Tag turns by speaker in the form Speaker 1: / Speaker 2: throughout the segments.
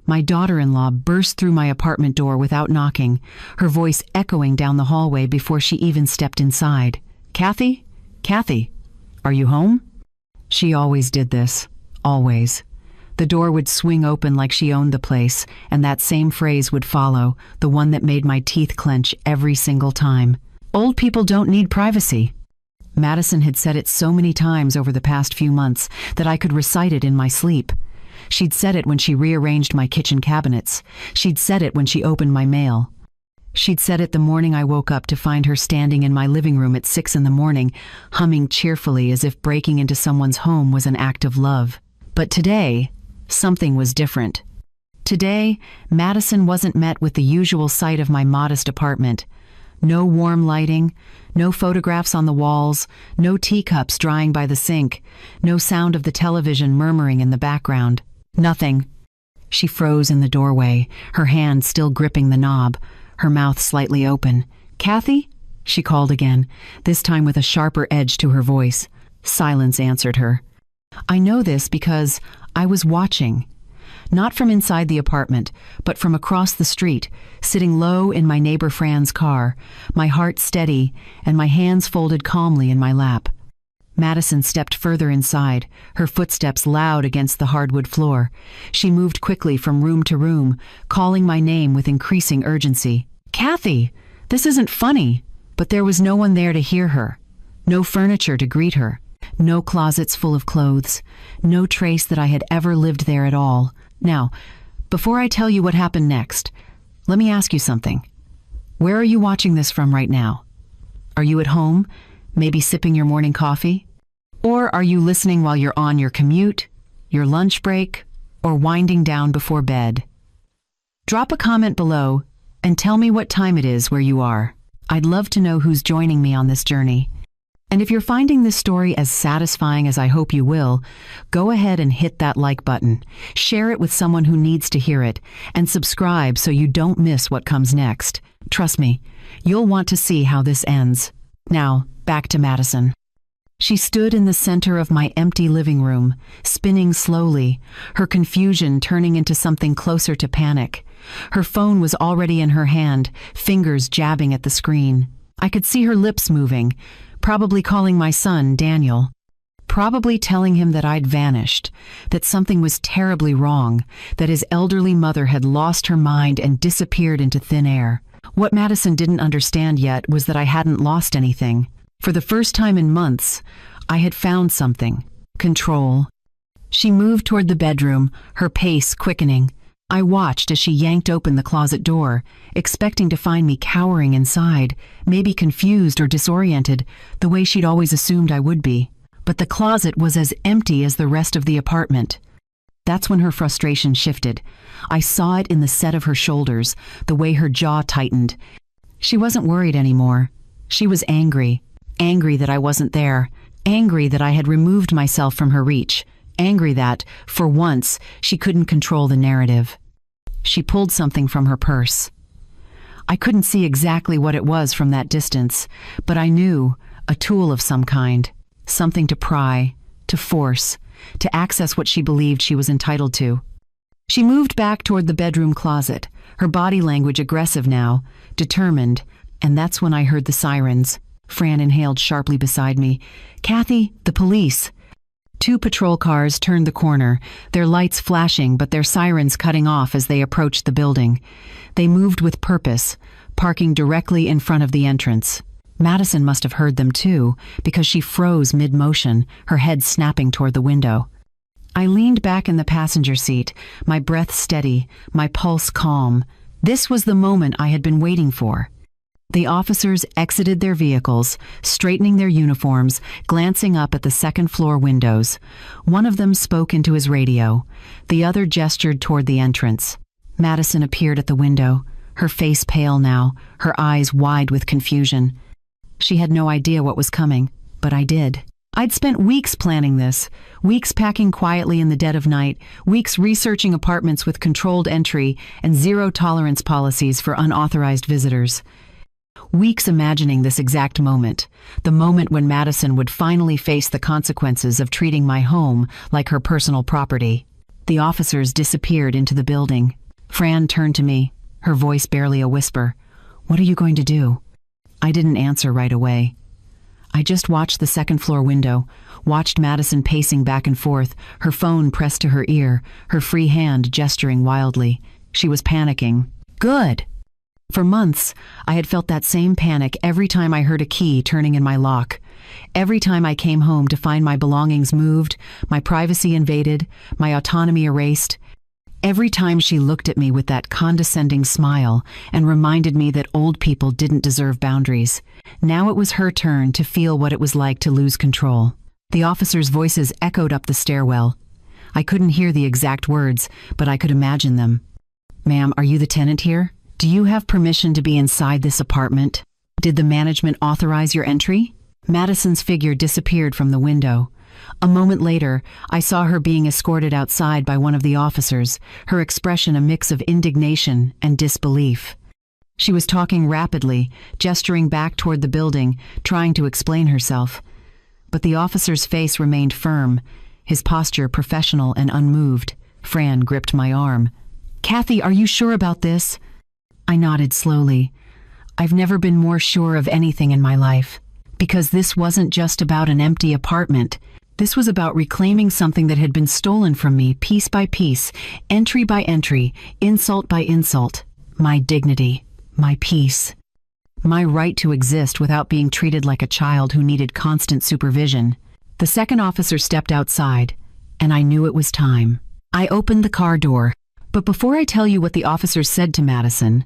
Speaker 1: My daughter-in-law burst through my apartment door without knocking, her voice echoing down the hallway before she even stepped inside. "Kathy? Kathy, are you home?" She always did this. Always. The door would swing open like she owned the place, and that same phrase would follow, the one that made my teeth clench every single time. "Old people don't need privacy." Madison had said it so many times over the past few months that I could recite it in my sleep. She'd said it when she rearranged my kitchen cabinets. She'd said it when she opened my mail. She'd said it the morning I woke up to find her standing in my living room at 6 in the morning, humming cheerfully as if breaking into someone's home was an act of love. But today, something was different. Today, Madison wasn't met with the usual sight of my modest apartment. No warm lighting, no photographs on the walls, no teacups drying by the sink, no sound of the television murmuring in the background. Nothing. She froze in the doorway, her hand still gripping the knob, her mouth slightly open. "Kathy?" she called again, this time with a sharper edge to her voice. Silence answered her. I know this because I was watching. Not from inside the apartment, but from across the street, sitting low in my neighbor Fran's car, my heart steady and my hands folded calmly in my lap. Madison stepped further inside, her footsteps loud against the hardwood floor. She moved quickly from room to room, calling my name with increasing urgency. "Kathy, this isn't funny." But there was no one there to hear her. No furniture to greet her. No closets full of clothes. No trace that I had ever lived there at all. Now, before I tell you what happened next, let me ask you something. Where are you watching this from right now? Are you at home, maybe sipping your morning coffee? Or are you listening while you're on your commute, your lunch break, or winding down before bed? Drop a comment below and tell me what time it is where you are. I'd love to know who's joining me on this journey. And if you're finding this story as satisfying as I hope you will, go ahead and hit that like button, share it with someone who needs to hear it, and subscribe so you don't miss what comes next. Trust me, you'll want to see how this ends. Now, back to Madison. She stood in the center of my empty living room, spinning slowly, her confusion turning into something closer to panic. Her phone was already in her hand, fingers jabbing at the screen. I could see her lips moving, probably calling my son Daniel. Probably telling him that I'd vanished, that something was terribly wrong, that his elderly mother had lost her mind and disappeared into thin air. What Madison didn't understand yet was that I hadn't lost anything. For the first time in months, I had found something. Control. She moved toward the bedroom, her pace quickening. I watched as she yanked open the closet door, expecting to find me cowering inside, maybe confused or disoriented, the way she'd always assumed I would be. But the closet was as empty as the rest of the apartment. That's when her frustration shifted. I saw it in the set of her shoulders, the way her jaw tightened. She wasn't worried anymore. She was angry. Angry that I wasn't there. Angry that I had removed myself from her reach. Angry that, for once, she couldn't control the narrative. She pulled something from her purse. I couldn't see exactly what it was from that distance, but I knew, a tool of some kind. Something to pry, to force, to access what she believed she was entitled to. She moved back toward the bedroom closet, her body language aggressive now, determined, and that's when I heard the sirens. Fran inhaled sharply beside me. "Kathy, the police." 2 patrol cars turned the corner, their lights flashing but their sirens cutting off as they approached the building. They moved with purpose, parking directly in front of the entrance. Madison must have heard them too, because she froze mid-motion, her head snapping toward the window. I leaned back in the passenger seat, my breath steady, my pulse calm. This was the moment I had been waiting for. The officers exited their vehicles, straightening their uniforms, glancing up at the second-floor windows. One of them spoke into his radio. The other gestured toward the entrance. Madison appeared at the window, her face pale now, her eyes wide with confusion. She had no idea what was coming, but I did. I'd spent weeks planning this, weeks packing quietly in the dead of night, weeks researching apartments with controlled entry and zero-tolerance policies for unauthorized visitors. Weeks imagining this exact moment, the moment when Madison would finally face the consequences of treating my home like her personal property. The officers disappeared into the building. Fran turned to me, her voice barely a whisper. "What are you going to do?" I didn't answer right away. I just watched the second-floor window, watched Madison pacing back and forth, her phone pressed to her ear, her free hand gesturing wildly. She was panicking. Good! For months, I had felt that same panic every time I heard a key turning in my lock. Every time I came home to find my belongings moved, my privacy invaded, my autonomy erased. Every time she looked at me with that condescending smile and reminded me that old people didn't deserve boundaries. Now it was her turn to feel what it was like to lose control. The officers' voices echoed up the stairwell. I couldn't hear the exact words, but I could imagine them. "Ma'am, are you the tenant here? Do you have permission to be inside this apartment? Did the management authorize your entry?" Madison's figure disappeared from the window. A moment later, I saw her being escorted outside by one of the officers, her expression a mix of indignation and disbelief. She was talking rapidly, gesturing back toward the building, trying to explain herself. But the officer's face remained firm, his posture professional and unmoved. Fran gripped my arm. "Kathy, are you sure about this?" I nodded slowly. I've never been more sure of anything in my life. Because this wasn't just about an empty apartment. This was about reclaiming something that had been stolen from me piece by piece, entry by entry, insult by insult. My dignity, my peace, my right to exist without being treated like a child who needed constant supervision. The second officer stepped outside, and I knew it was time. I opened the car door. But before I tell you what the officers said to Madison,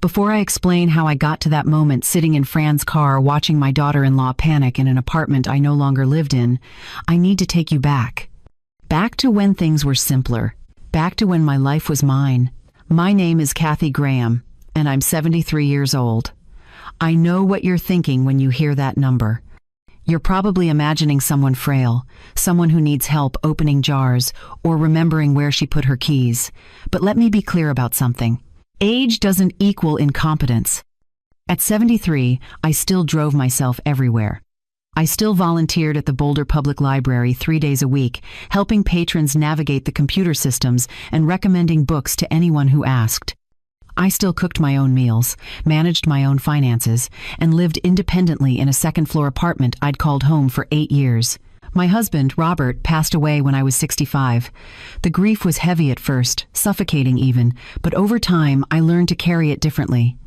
Speaker 1: before I explain how I got to that moment sitting in Fran's car watching my daughter-in-law panic in an apartment I no longer lived in, I need to take you back. Back to when things were simpler. Back to when my life was mine. My name is Kathy Graham, and I'm 73 years old. I know what you're thinking when you hear that number. You're probably imagining someone frail, someone who needs help opening jars or remembering where she put her keys. But let me be clear about something. Age doesn't equal incompetence. At 73, I still drove myself everywhere. I still volunteered at the Boulder Public Library 3 days a week, helping patrons navigate the computer systems and recommending books to anyone who asked. I still cooked my own meals, managed my own finances, and lived independently in a second-floor apartment I'd called home for 8 years. My husband, Robert, passed away when I was 65. The grief was heavy at first, suffocating even, but over time I learned to carry it differently.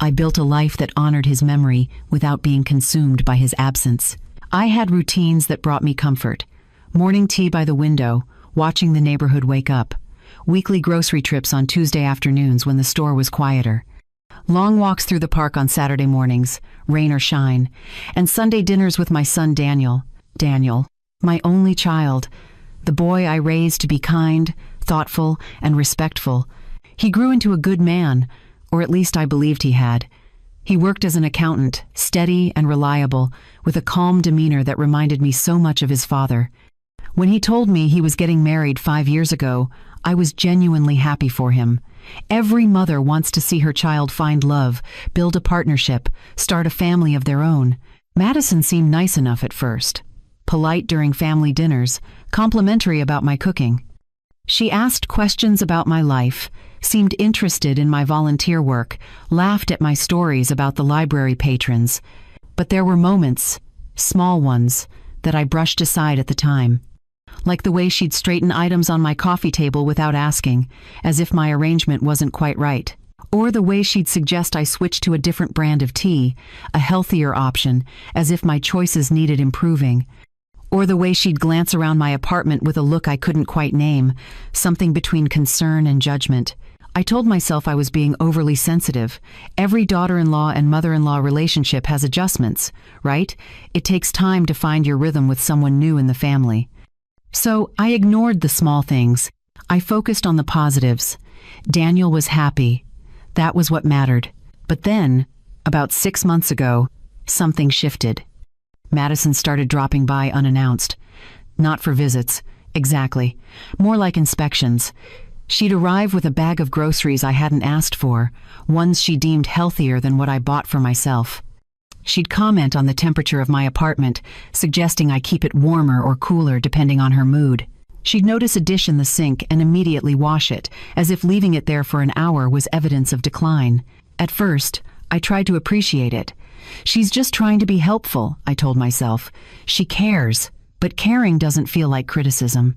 Speaker 1: I built a life that honored his memory without being consumed by his absence. I had routines that brought me comfort. Morning tea by the window, watching the neighborhood wake up. Weekly grocery trips on Tuesday afternoons when the store was quieter. Long walks through the park on Saturday mornings, rain or shine. And Sunday dinners with my son Daniel. Daniel, my only child. The boy I raised to be kind, thoughtful, and respectful. He grew into a good man, or at least I believed he had. He worked as an accountant, steady and reliable, with a calm demeanor that reminded me so much of his father. When he told me he was getting married 5 years ago, I was genuinely happy for him. Every mother wants to see her child find love, build a partnership, start a family of their own. Madison seemed nice enough at first. Polite during family dinners, complimentary about my cooking. She asked questions about my life, seemed interested in my volunteer work, laughed at my stories about the library patrons. But there were moments, small ones, that I brushed aside at the time. Like the way she'd straighten items on my coffee table without asking, as if my arrangement wasn't quite right. Or the way she'd suggest I switch to a different brand of tea, a healthier option, as if my choices needed improving. Or the way she'd glance around my apartment with a look I couldn't quite name, something between concern and judgment. I told myself I was being overly sensitive. Every daughter-in-law and mother-in-law relationship has adjustments, right? It takes time to find your rhythm with someone new in the family. So I ignored the small things. I focused on the positives. Daniel was happy. That was what mattered. But then, about 6 months ago, something shifted. Madison started dropping by unannounced. Not for visits, exactly. More like inspections. She'd arrive with a bag of groceries I hadn't asked for, ones she deemed healthier than what I bought for myself. She'd comment on the temperature of my apartment, suggesting I keep it warmer or cooler depending on her mood. She'd notice a dish in the sink and immediately wash it, as if leaving it there for an hour was evidence of decline. At first, I tried to appreciate it. She's just trying to be helpful, I told myself. She cares, but caring doesn't feel like criticism.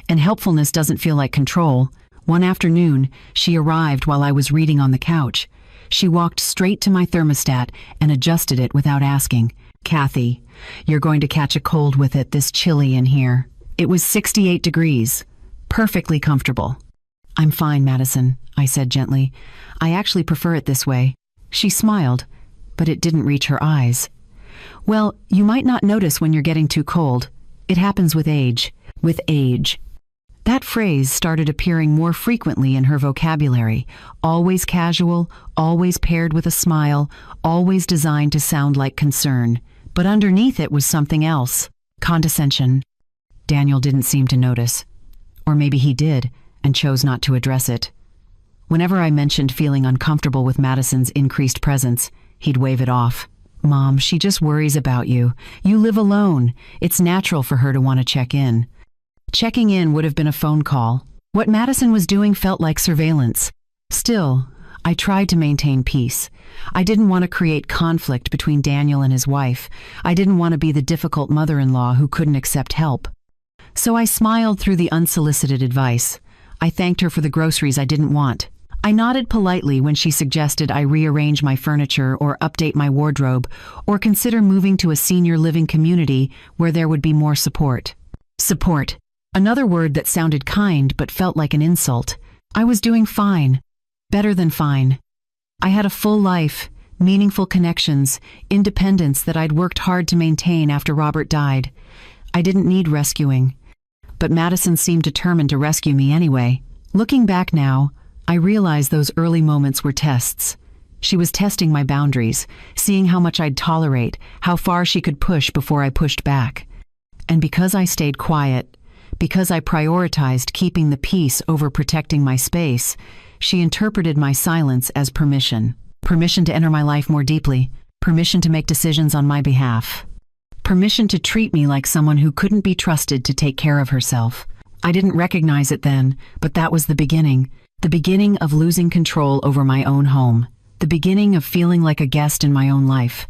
Speaker 1: And helpfulness doesn't feel like control. One afternoon, she arrived while I was reading on the couch. She walked straight to my thermostat and adjusted it without asking. "Kathy, you're going to catch a cold with it this chilly in here." It was 68 degrees. Perfectly comfortable. "I'm fine, Madison," I said gently. "I actually prefer it this way." She smiled, but it didn't reach her eyes. "Well, you might not notice when you're getting too cold. It happens with age." With age. That phrase started appearing more frequently in her vocabulary, always casual, always paired with a smile, always designed to sound like concern. But underneath it was something else. Condescension. Daniel didn't seem to notice. Or maybe he did, and chose not to address it. Whenever I mentioned feeling uncomfortable with Madison's increased presence, he'd wave it off. "Mom, she just worries about you. You live alone. It's natural for her to want to check in." Checking in would have been a phone call. What Madison was doing felt like surveillance. Still, I tried to maintain peace. I didn't want to create conflict between Daniel and his wife. I didn't want to be the difficult mother-in-law who couldn't accept help. So I smiled through the unsolicited advice. I thanked her for the groceries I didn't want. I nodded politely when she suggested I rearrange my furniture or update my wardrobe or consider moving to a senior living community where there would be more support. Support. Another word that sounded kind but felt like an insult. I was doing fine. Better than fine. I had a full life, meaningful connections, independence that I'd worked hard to maintain after Robert died. I didn't need rescuing. But Madison seemed determined to rescue me anyway. Looking back now, I realize those early moments were tests. She was testing my boundaries, seeing how much I'd tolerate, how far she could push before I pushed back. And because I stayed quiet, because I prioritized keeping the peace over protecting my space, she interpreted my silence as permission. Permission to enter my life more deeply. Permission to make decisions on my behalf. Permission to treat me like someone who couldn't be trusted to take care of herself. I didn't recognize it then, but that was the beginning. The beginning of losing control over my own home. The beginning of feeling like a guest in my own life.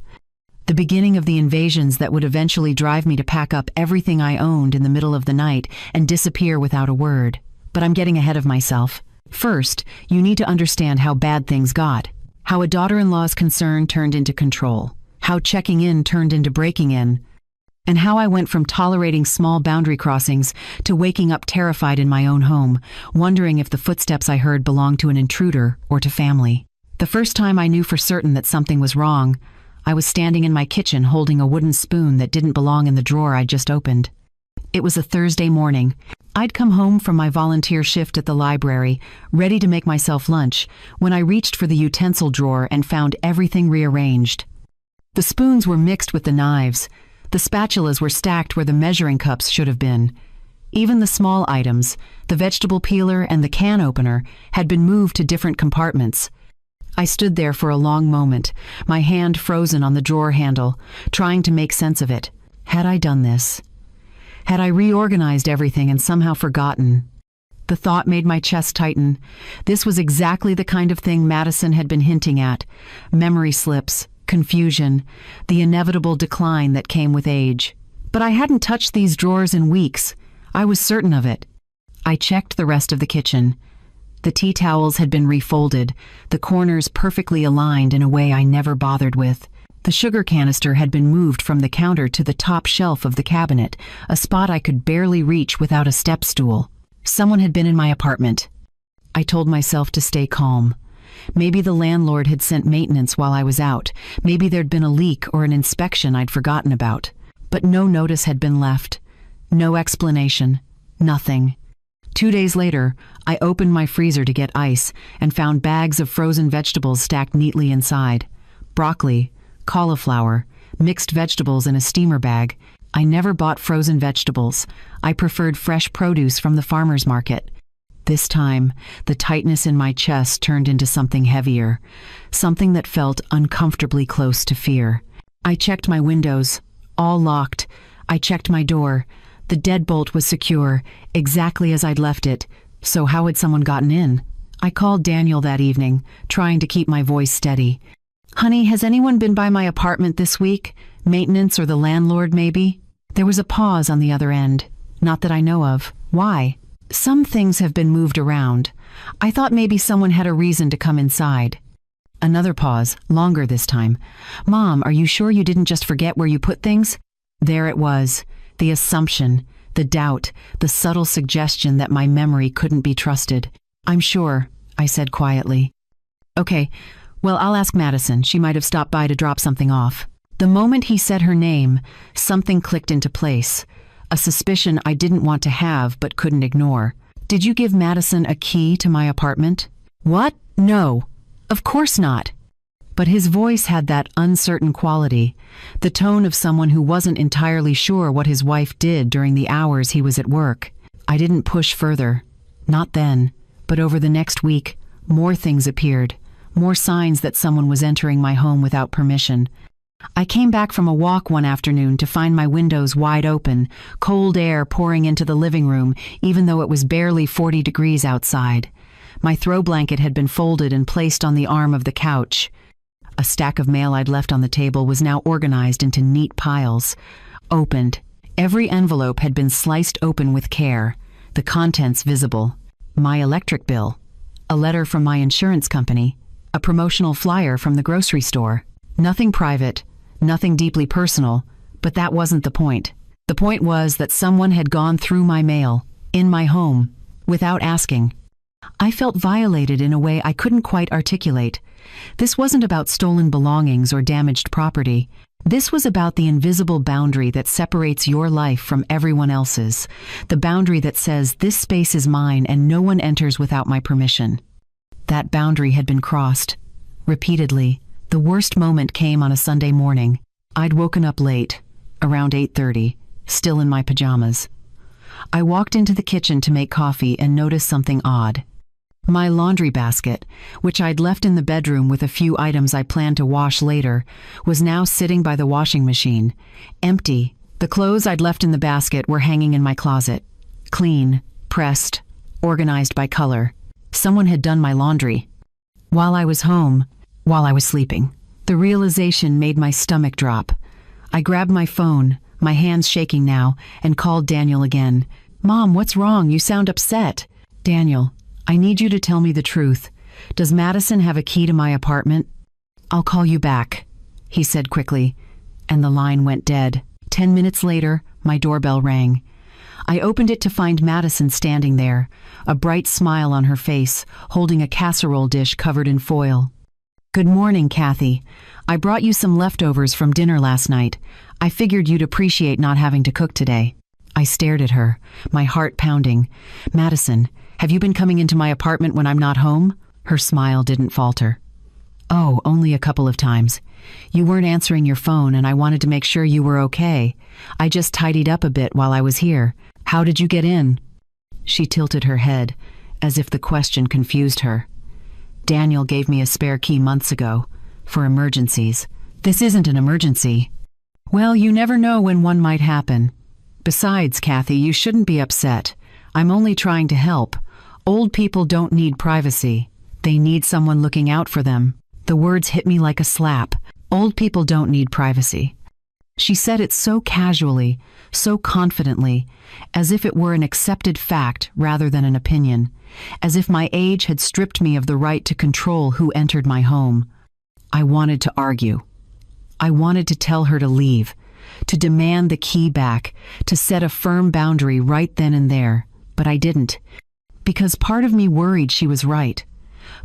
Speaker 1: The beginning of the invasions that would eventually drive me to pack up everything I owned in the middle of the night and disappear without a word. But I'm getting ahead of myself. First, you need to understand how bad things got. How a daughter-in-law's concern turned into control. How checking in turned into breaking in. And how I went from tolerating small boundary crossings to waking up terrified in my own home, wondering if the footsteps I heard belonged to an intruder or to family. The first time I knew for certain that something was wrong, I was standing in my kitchen holding a wooden spoon that didn't belong in the drawer I'd just opened. It was a Thursday morning. I'd come home from my volunteer shift at the library, ready to make myself lunch, when I reached for the utensil drawer and found everything rearranged. The spoons were mixed with the knives. The spatulas were stacked where the measuring cups should have been. Even the small items, the vegetable peeler and the can opener, had been moved to different compartments. I stood there for a long moment, my hand frozen on the drawer handle, trying to make sense of it. Had I done this? Had I reorganized everything and somehow forgotten? The thought made my chest tighten. This was exactly the kind of thing Madison had been hinting at. Memory slips, confusion, the inevitable decline that came with age. But I hadn't touched these drawers in weeks. I was certain of it. I checked the rest of the kitchen. The tea towels had been refolded, the corners perfectly aligned in a way I never bothered with. The sugar canister had been moved from the counter to the top shelf of the cabinet, a spot I could barely reach without a step stool. Someone had been in my apartment. I told myself to stay calm. Maybe the landlord had sent maintenance while I was out. Maybe there'd been a leak or an inspection I'd forgotten about. But no notice had been left. No explanation. Nothing. 2 days later, I opened my freezer to get ice and found bags of frozen vegetables stacked neatly inside. Broccoli, cauliflower, mixed vegetables in a steamer bag. I never bought frozen vegetables. I preferred fresh produce from the farmer's market. This time, the tightness in my chest turned into something heavier, something that felt uncomfortably close to fear. I checked my windows, all locked. I checked my door. The deadbolt was secure, exactly as I'd left it, so how had someone gotten in? I called Daniel that evening, trying to keep my voice steady. "Honey, has anyone been by my apartment this week? Maintenance or the landlord, maybe?" There was a pause on the other end. "Not that I know of. Why?" "Some things have been moved around. I thought maybe someone had a reason to come inside." Another pause, longer this time. "Mom, are you sure you didn't just forget where you put things?" There it was, the assumption, the doubt, the subtle suggestion that my memory couldn't be trusted. "I'm sure," I said quietly. "Okay, well, I'll ask Madison. She might have stopped by to drop something off." The moment he said her name, something clicked into place, a suspicion I didn't want to have but couldn't ignore. "Did you give Madison a key to my apartment?" "What? No. Of course not." But his voice had that uncertain quality, the tone of someone who wasn't entirely sure what his wife did during the hours he was at work. I didn't push further. Not then, but over the next week, more things appeared, more signs that someone was entering my home without permission. I came back from a walk one afternoon to find my windows wide open, cold air pouring into the living room, even though it was barely 40 degrees outside. My throw blanket had been folded and placed on the arm of the couch. A stack of mail I'd left on the table was now organized into neat piles. Opened. Every envelope had been sliced open with care, the contents visible. My electric bill, a letter from my insurance company, a promotional flyer from the grocery store. Nothing private, nothing deeply personal, but that wasn't the point. The point was that someone had gone through my mail, in my home, without asking. I felt violated in a way I couldn't quite articulate. This wasn't about stolen belongings or damaged property. This was about the invisible boundary that separates your life from everyone else's, the boundary that says this space is mine and no one enters without my permission. That boundary had been crossed. Repeatedly. The worst moment came on a Sunday morning. I'd woken up late, around 8:30, still in my pajamas. I walked into the kitchen to make coffee and noticed something odd. My laundry basket, which I'd left in the bedroom with a few items I planned to wash later, was now sitting by the washing machine, empty. The clothes I'd left in the basket were hanging in my closet, clean, pressed, organized by color. Someone had done my laundry. While I was home, while I was sleeping. The realization made my stomach drop. I grabbed my phone, my hands shaking now, and called Daniel again. "Mom, what's wrong? You sound upset." "Daniel, I need you to tell me the truth. Does Madison have a key to my apartment?" "I'll call you back," he said quickly, and the line went dead. 10 minutes later, my doorbell rang. I opened it to find Madison standing there, a bright smile on her face, holding a casserole dish covered in foil. "Good morning, Kathy. I brought you some leftovers from dinner last night. I figured you'd appreciate not having to cook today." I stared at her, my heart pounding. "Madison, have you been coming into my apartment when I'm not home?" Her smile didn't falter. "Oh, only a couple of times. You weren't answering your phone and I wanted to make sure you were okay. I just tidied up a bit while I was here. How did you get in?" She tilted her head, as if the question confused her. "Daniel gave me a spare key months ago, for emergencies." "This isn't an emergency." "Well, you never know when one might happen. Besides, Kathy, you shouldn't be upset. I'm only trying to help. Old people don't need privacy. They need someone looking out for them." The words hit me like a slap. Old people don't need privacy. She said it so casually, so confidently, as if it were an accepted fact rather than an opinion, as if my age had stripped me of the right to control who entered my home. I wanted to argue. I wanted to tell her to leave, to demand the key back, to set a firm boundary right then and there, but I didn't, because part of me worried she was right.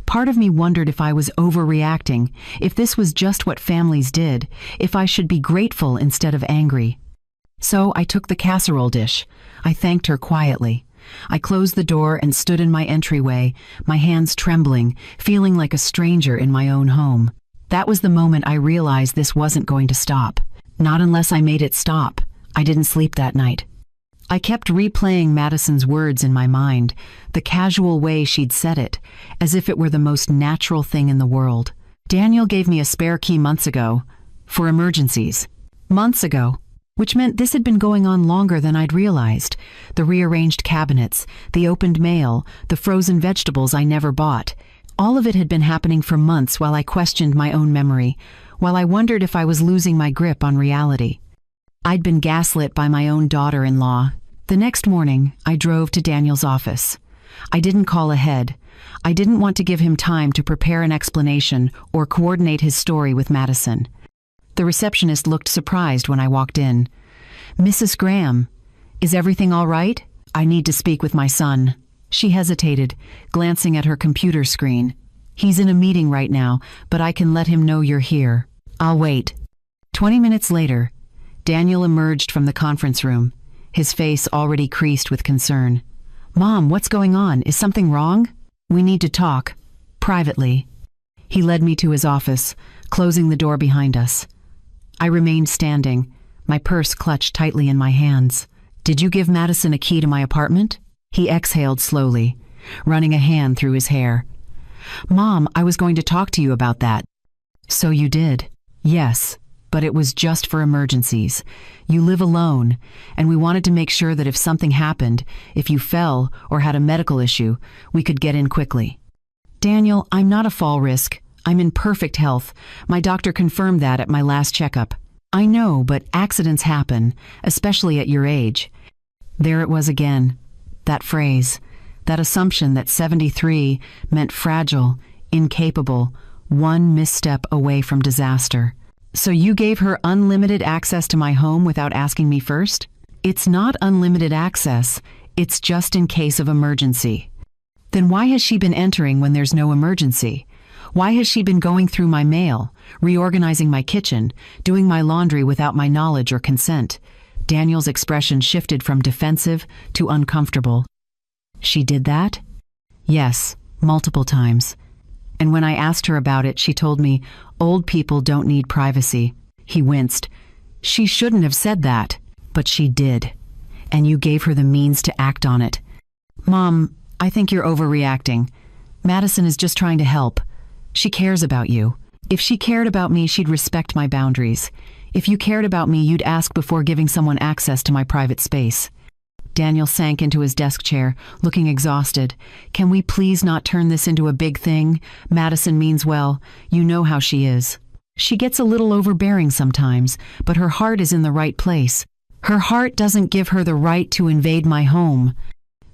Speaker 1: Part of me wondered if I was overreacting, if this was just what families did, if I should be grateful instead of angry. So I took the casserole dish. I thanked her quietly. I closed the door and stood in my entryway, my hands trembling, feeling like a stranger in my own home. That was the moment I realized this wasn't going to stop. Not unless I made it stop. I didn't sleep that night. I kept replaying Madison's words in my mind, the casual way she'd said it, as if it were the most natural thing in the world. "Daniel gave me a spare key months ago, for emergencies." Months ago. which meant this had been going on longer than I'd realized. The rearranged cabinets, the opened mail, the frozen vegetables I never bought. All of it had been happening for months while I questioned my own memory, while I wondered if I was losing my grip on reality. I'd been gaslit by my own daughter-in-law. The next morning, I drove to Daniel's office. I didn't call ahead. I didn't want to give him time to prepare an explanation or coordinate his story with Madison. The receptionist looked surprised when I walked in. "Mrs. Graham, is everything all right? I need to speak with my son." She hesitated, glancing at her computer screen. "He's in a meeting right now, but I can let him know you're here. I'll wait." 20 minutes later, Daniel emerged from the conference room, his face already creased with concern. "Mom, what's going on? Is something wrong? We need to talk. Privately." He led me to his office, closing the door behind us. I remained standing, my purse clutched tightly in my hands. "Did you give Madison a key to my apartment?" He exhaled slowly, running a hand through his hair. "Mom, I was going to talk to you about that." "So you did?" "Yes, but it was just for emergencies. You live alone, and we wanted to make sure that if something happened, if you fell or had a medical issue, we could get in quickly." "Daniel, I'm not a fall risk. I'm in perfect health. My doctor confirmed that at my last checkup." "I know, but accidents happen, especially at your age." There it was again, that phrase, that assumption that 73 meant fragile, incapable, one misstep away from disaster. "So you gave her unlimited access to my home without asking me first?" "It's not unlimited access, it's just in case of emergency." "Then why has she been entering when there's no emergency? Why has she been going through my mail, reorganizing my kitchen, doing my laundry without my knowledge or consent?" Daniel's expression shifted from defensive to uncomfortable. "She did that?" "Yes, multiple times. And when I asked her about it, she told me, old people don't need privacy." He winced. "She shouldn't have said that, but she did. And you gave her the means to act on it." "Mom, I think you're overreacting. Madison is just trying to help. She cares about you. If she cared about me, she'd respect my boundaries. If you cared about me, you'd ask before giving someone access to my private space." Daniel sank into his desk chair, looking exhausted. "Can we please not turn this into a big thing? Madison means well. You know how she is. She gets a little overbearing sometimes, but her heart is in the right place. Her heart doesn't give her the right to invade my home."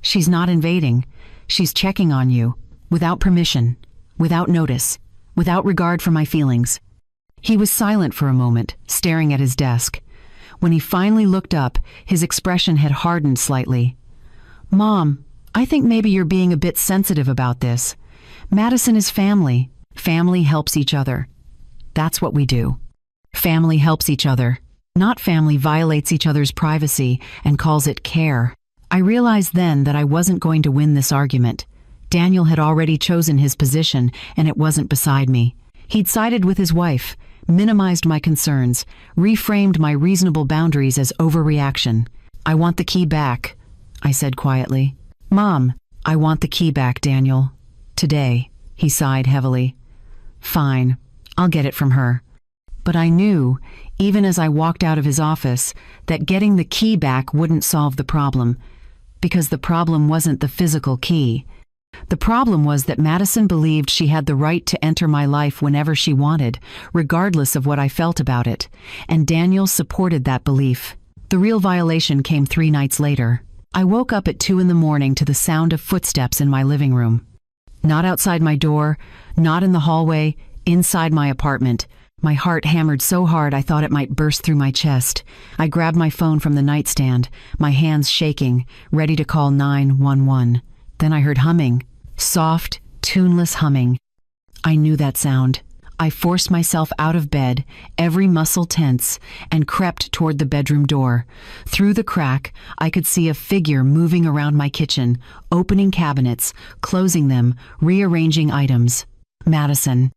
Speaker 1: "She's not invading. She's checking on you, without permission, without notice, without regard for my feelings." He was silent for a moment, staring at his desk. When he finally looked up, his expression had hardened slightly. "Mom, I think maybe you're being a bit sensitive about this. Madison is family. Family helps each other. That's what we do. Family helps each other. Not family violates each other's privacy and calls it care." I realized then that I wasn't going to win this argument. Daniel had already chosen his position, and it wasn't beside me. He'd sided with his wife, minimized my concerns, reframed my reasonable boundaries as overreaction. "I want the key back," I said quietly. "Mom, I want the key back, Daniel. Today," he sighed heavily. "Fine, I'll get it from her." But I knew, even as I walked out of his office, that getting the key back wouldn't solve the problem, because the problem wasn't the physical key. The problem was that Madison believed she had the right to enter my life whenever she wanted, regardless of what I felt about it, and Daniel supported that belief. The real violation came 3 nights later. I woke up at 2 a.m. to the sound of footsteps in my living room. Not outside my door, not in the hallway, inside my apartment. My heart hammered so hard I thought it might burst through my chest. I grabbed my phone from the nightstand, my hands shaking, ready to call 911. Then I heard humming. Soft, tuneless humming. I knew that sound. I forced myself out of bed, every muscle tense, and crept toward the bedroom door. Through the crack, I could see a figure moving around my kitchen, opening cabinets, closing them, rearranging items. Madison.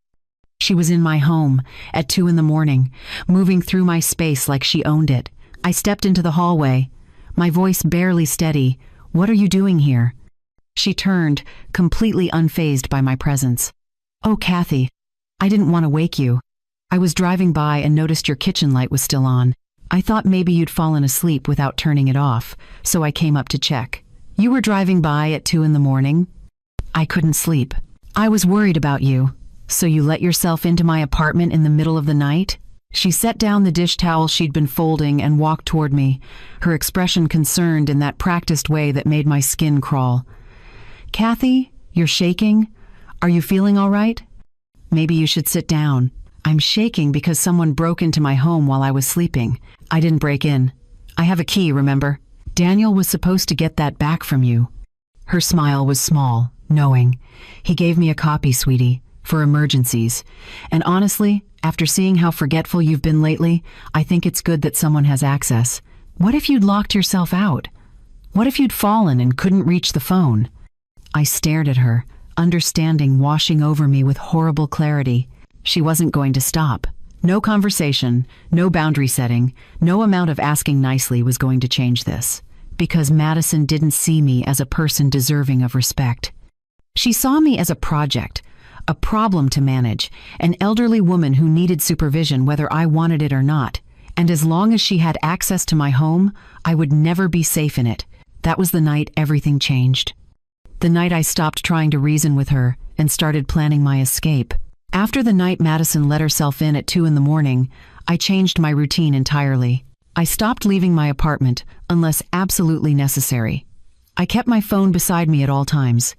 Speaker 1: She was in my home, at 2 a.m, moving through my space like she owned it. I stepped into the hallway, my voice barely steady. "What are you doing here?" She turned, completely unfazed by my presence. "Oh, Kathy, I didn't want to wake you. I was driving by and noticed your kitchen light was still on. I thought maybe you'd fallen asleep without turning it off, so I came up to check. You were driving by at 2 in the morning? I couldn't sleep. I was worried about you. So you let yourself into my apartment in the middle of the night? She set down the dish towel she'd been folding and walked toward me, her expression concerned in that practiced way that made my skin crawl. Kathy, you're shaking? Are you feeling all right? Maybe you should sit down. I'm shaking because someone broke into my home while I was sleeping. I didn't break in. I have a key, remember? Daniel was supposed to get that back from you. Her smile was small, knowing. He gave me a copy, sweetie, for emergencies. And honestly, after seeing how forgetful you've been lately, I think it's good that someone has access. What if you'd locked yourself out? What if you'd fallen and couldn't reach the phone? I stared at her, understanding washing over me with horrible clarity. She wasn't going to stop. No conversation, no boundary setting, no amount of asking nicely was going to change this. Because Madison didn't see me as a person deserving of respect. She saw me as a project, a problem to manage, an elderly woman who needed supervision whether I wanted it or not. And as long as she had access to my home, I would never be safe in it. That was the night everything changed. The night I stopped trying to reason with her and started planning my escape. After the night Madison let herself in at 2 in the morning, I changed my routine entirely. I stopped leaving my apartment unless absolutely necessary. I kept my phone beside me at all times.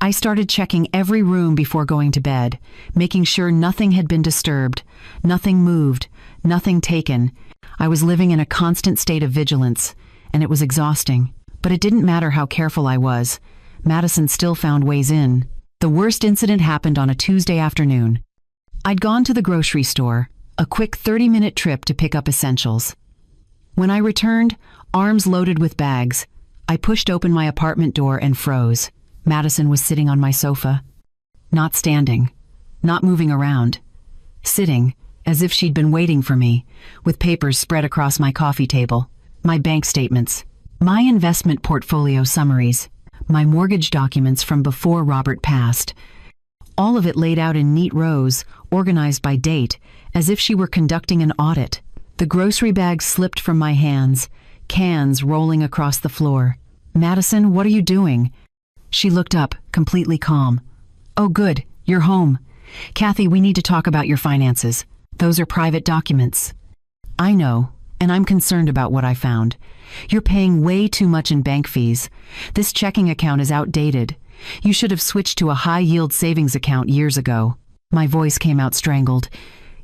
Speaker 1: I started checking every room before going to bed, making sure nothing had been disturbed, nothing moved, nothing taken. I was living in a constant state of vigilance, and it was exhausting. But it didn't matter how careful I was. Madison still found ways in. The worst incident happened on a Tuesday afternoon. I'd gone to the grocery store, a quick 30-minute trip to pick up essentials. When I returned, arms loaded with bags, I pushed open my apartment door and froze. Madison was sitting on my sofa. Not standing, not moving around. Sitting, as if she'd been waiting for me, with papers spread across my coffee table, my bank statements, my investment portfolio summaries, my mortgage documents from before Robert passed. All of it laid out in neat rows, organized by date, as if she were conducting an audit. The grocery bag slipped from my hands, cans rolling across the floor. Madison, what are you doing? She looked up, completely calm. Oh, good, you're home. Kathy, we need to talk about your finances. Those are private documents. I know, and I'm concerned about what I found. You're paying way too much in bank fees. This checking account is outdated. You should have switched to a high-yield savings account years ago. My voice came out strangled.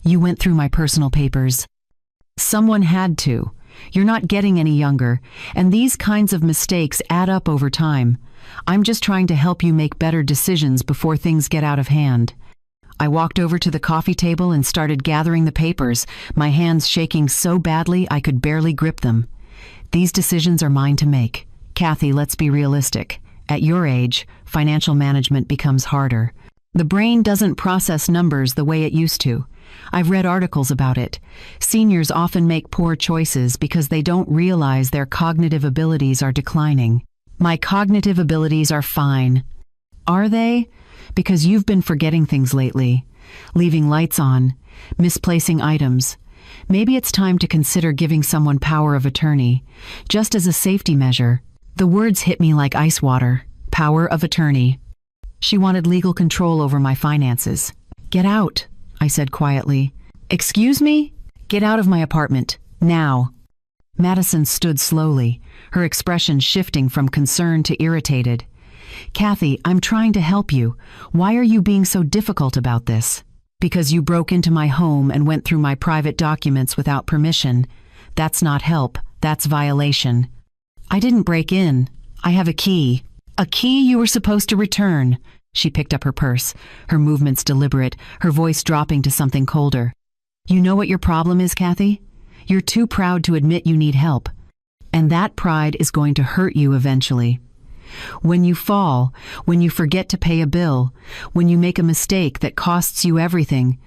Speaker 1: You went through my personal papers. Someone had to. You're not getting any younger, and these kinds of mistakes add up over time. I'm just trying to help you make better decisions before things get out of hand. I walked over to the coffee table and started gathering the papers, my hands shaking so badly I could barely grip them. These decisions are mine to make. Kathy, let's be realistic. At your age, financial management becomes harder. The brain doesn't process numbers the way it used to. I've read articles about it. Seniors often make poor choices because they don't realize their cognitive abilities are declining. My cognitive abilities are fine. Are they? Because you've been forgetting things lately, leaving lights on, misplacing items. Maybe it's time to consider giving someone power of attorney, just as a safety measure. The words hit me like ice water. Power of attorney. She wanted legal control over my finances. Get out, I said quietly. Excuse me? Get out of my apartment, now. Madison stood slowly, her expression shifting from concern to irritated. Kathy, I'm trying to help you. Why are you being so difficult about this? Because you broke into my home and went through my private documents without permission. That's not help, that's violation. I didn't break in. I have a key. A key you were supposed to return. She picked up her purse, her movements deliberate, her voice dropping to something colder. You know what your problem is, Kathy? You're too proud to admit you need help. And that pride is going to hurt you eventually. When you fall, when you forget to pay a bill, when you make a mistake that costs you everything,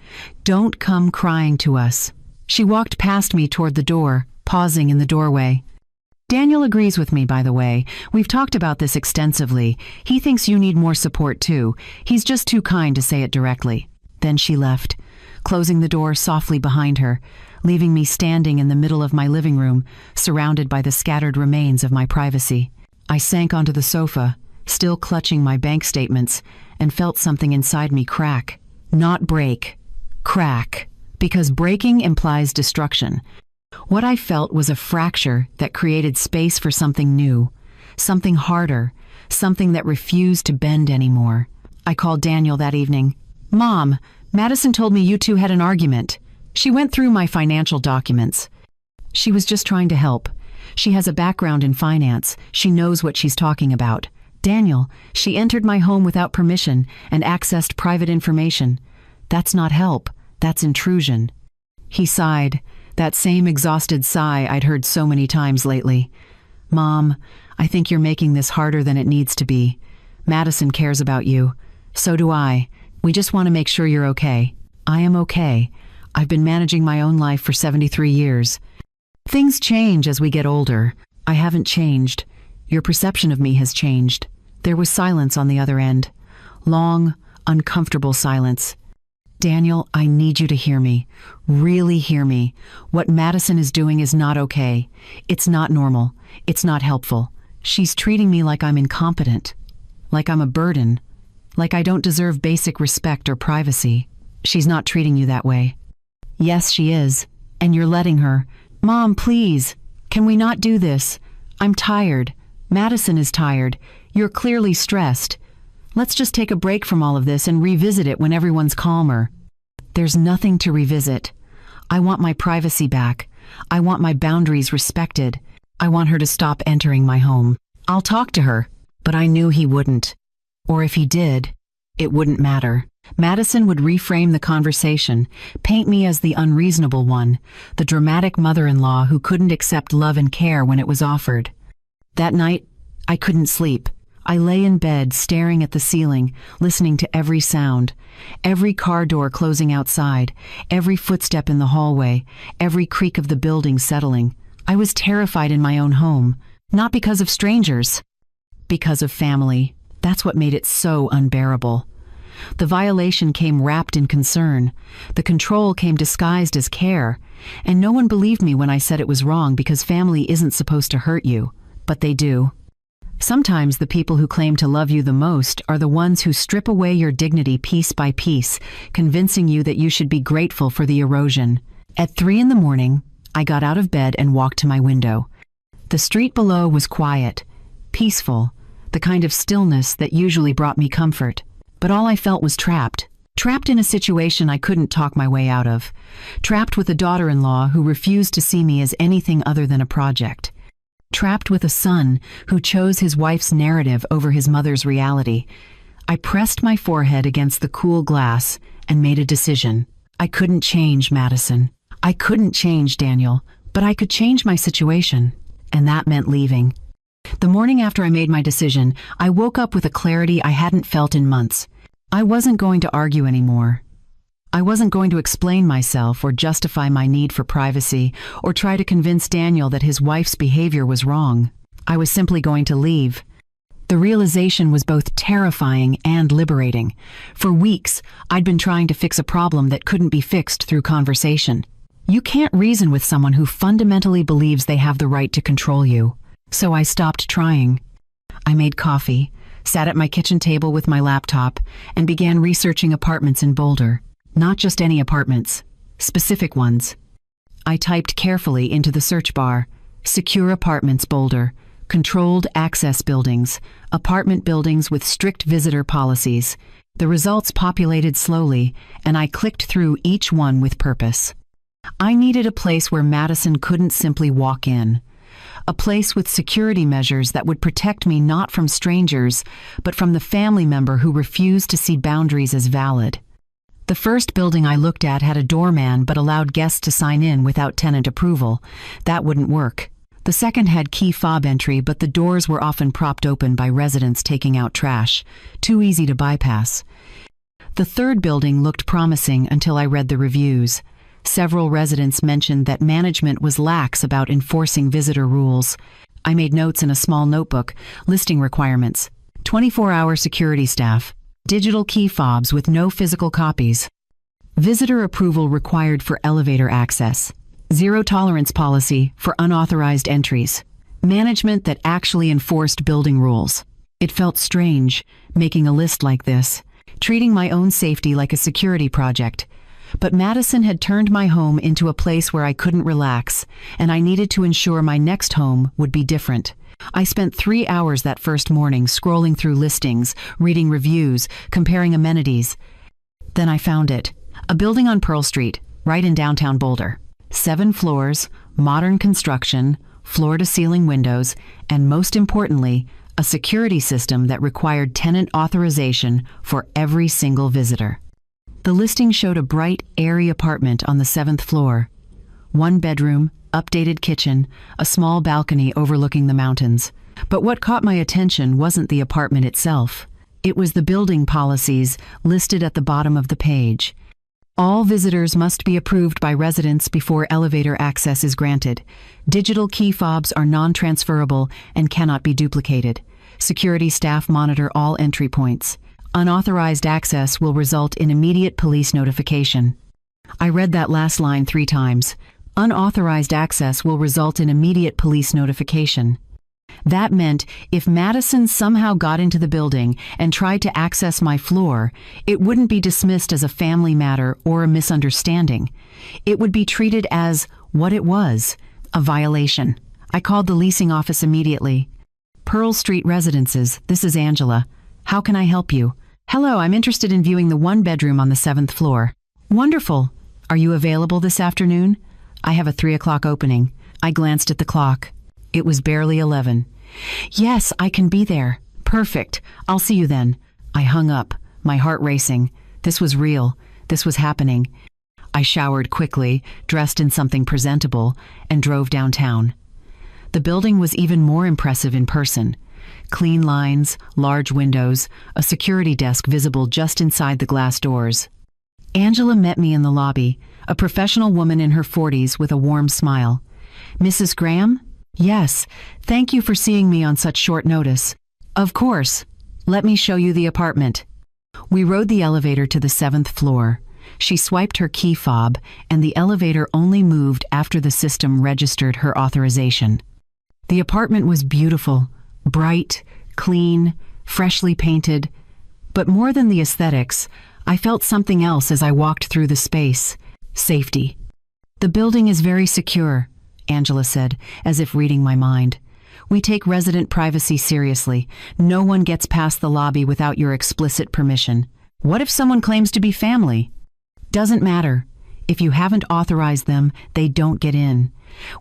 Speaker 1: don't come crying to us. She walked past me toward the door, pausing in the doorway. Daniel agrees with me, by the way. We've talked about this extensively. He thinks you need more support too. He's just too kind to say it directly. Then she left, closing the door softly behind her, leaving me standing in the middle of my living room, surrounded by the scattered remains of my privacy. I sank onto the sofa, still clutching my bank statements, and felt something inside me crack. Not break. Crack. Because breaking implies destruction. What I felt was a fracture that created space for something new, something harder, something that refused to bend anymore. I called Daniel that evening. "Mom, Madison told me you two had an argument. She went through my financial documents. She was just trying to help. She has a background in finance. She knows what she's talking about. Daniel, she entered my home without permission and accessed private information. That's not help. That's intrusion." He sighed, that same exhausted sigh I'd heard so many times lately. "Mom, I think you're making this harder than it needs to be. Madison cares about you. So do I. We just want to make sure you're okay." I am okay. I've been managing my own life for 73 years. Things change as we get older. I haven't changed. Your perception of me has changed. There was silence on the other end. Long, uncomfortable silence. "Daniel, I need you to hear me. Really hear me. What Madison is doing is not okay. It's not normal. It's not helpful. She's treating me like I'm incompetent. Like I'm a burden. Like I don't deserve basic respect or privacy. She's not treating you that way." "Yes, she is. And you're letting her. Mom, please. Can we not do this? I'm tired. Madison is tired. You're clearly stressed. Let's just take a break from all of this and revisit it when everyone's calmer." "There's nothing to revisit. I want my privacy back. I want my boundaries respected. I want her to stop entering my home. I'll talk to her." But I knew he wouldn't. Or if he did, it wouldn't matter. Madison would reframe the conversation, paint me as the unreasonable one, the dramatic mother-in-law who couldn't accept love and care when it was offered. That night, I couldn't sleep. I lay in bed, staring at the ceiling, listening to every sound, every car door closing outside, every footstep in the hallway, every creak of the building settling. I was terrified in my own home, not because of strangers, because of family. That's what made it so unbearable. The violation came wrapped in concern. The control came disguised as care. And no one believed me when I said it was wrong because family isn't supposed to hurt you. But they do. Sometimes the people who claim to love you the most are the ones who strip away your dignity piece by piece, convincing you that you should be grateful for the erosion. At 3 a.m, I got out of bed and walked to my window. The street below was quiet, peaceful, the kind of stillness that usually brought me comfort. But all I felt was trapped. Trapped in a situation I couldn't talk my way out of. Trapped with a daughter-in-law who refused to see me as anything other than a project. Trapped with a son who chose his wife's narrative over his mother's reality. I pressed my forehead against the cool glass and made a decision. I couldn't change Madison. I couldn't change Daniel, but I could change my situation. And that meant leaving. The morning after I made my decision, I woke up with a clarity I hadn't felt in months. I wasn't going to argue anymore. I wasn't going to explain myself or justify my need for privacy or try to convince Daniel that his wife's behavior was wrong. I was simply going to leave. The realization was both terrifying and liberating. For weeks, I'd been trying to fix a problem that couldn't be fixed through conversation. You can't reason with someone who fundamentally believes they have the right to control you. So I stopped trying. I made coffee, sat at my kitchen table with my laptop, and began researching apartments in Boulder. Not just any apartments, specific ones. I typed carefully into the search bar, "Secure Apartments Boulder, Controlled Access Buildings, Apartment Buildings with Strict Visitor Policies." The results populated slowly, and I clicked through each one with purpose. I needed a place where Madison couldn't simply walk in. A place with security measures that would protect me not from strangers, but from the family member who refused to see boundaries as valid. The first building I looked at had a doorman but allowed guests to sign in without tenant approval. That wouldn't work. The second had key fob entry, but the doors were often propped open by residents taking out trash. Too easy to bypass. The third building looked promising until I read the reviews. Several residents mentioned that management was lax about enforcing visitor rules. I made notes in a small notebook, listing requirements. 24-hour security staff. Digital key fobs with no physical copies. Visitor approval required for elevator access. Zero tolerance policy for unauthorized entries. Management that actually enforced building rules. It felt strange, making a list like this, treating my own safety like a security project. But Madison had turned my home into a place where I couldn't relax, and I needed to ensure my next home would be different. I spent 3 hours that first morning scrolling through listings, reading reviews, comparing amenities. Then I found it. A building on Pearl Street, right in downtown Boulder. 7 floors, modern construction, floor-to-ceiling windows, and most importantly, a security system that required tenant authorization for every single visitor. The listing showed a bright, airy apartment on the 7th floor. 1 bedroom, updated kitchen, a small balcony overlooking the mountains. But what caught my attention wasn't the apartment itself. It was the building policies listed at the bottom of the page. All visitors must be approved by residents before elevator access is granted. Digital key fobs are non-transferable and cannot be duplicated. Security staff monitor all entry points. Unauthorized access will result in immediate police notification. I read that last line 3 times. Unauthorized access will result in immediate police notification. That meant if Madison somehow got into the building and tried to access my floor, it wouldn't be dismissed as a family matter or a misunderstanding. It would be treated as what it was, a violation. I called the leasing office immediately. Pearl Street Residences, this is Angela. How can I help you? Hello, I'm interested in viewing the 1 bedroom on the 7th floor. Wonderful. Are you available this afternoon? I have a 3 o'clock opening. I glanced at the clock. It was barely 11. Yes, I can be there. Perfect. I'll see you then. I hung up, my heart racing. This was real. This was happening. I showered quickly, dressed in something presentable, and drove downtown. The building was even more impressive in person. Clean lines, large windows, a security desk visible just inside the glass doors. Angela met me in the lobby, a professional woman in her 40s with a warm smile. Mrs. Graham? Yes, thank you for seeing me on such short notice. Of course. Let me show you the apartment. We rode the elevator to the 7th floor. She swiped her key fob, and the elevator only moved after the system registered her authorization. The apartment was beautiful, bright, clean, freshly painted. But more than the aesthetics, I felt something else as I walked through the space. Safety. The building is very secure, Angela said, as if reading my mind. We take resident privacy seriously. No one gets past the lobby without your explicit permission. What if someone claims to be family? Doesn't matter. If you haven't authorized them, they don't get in.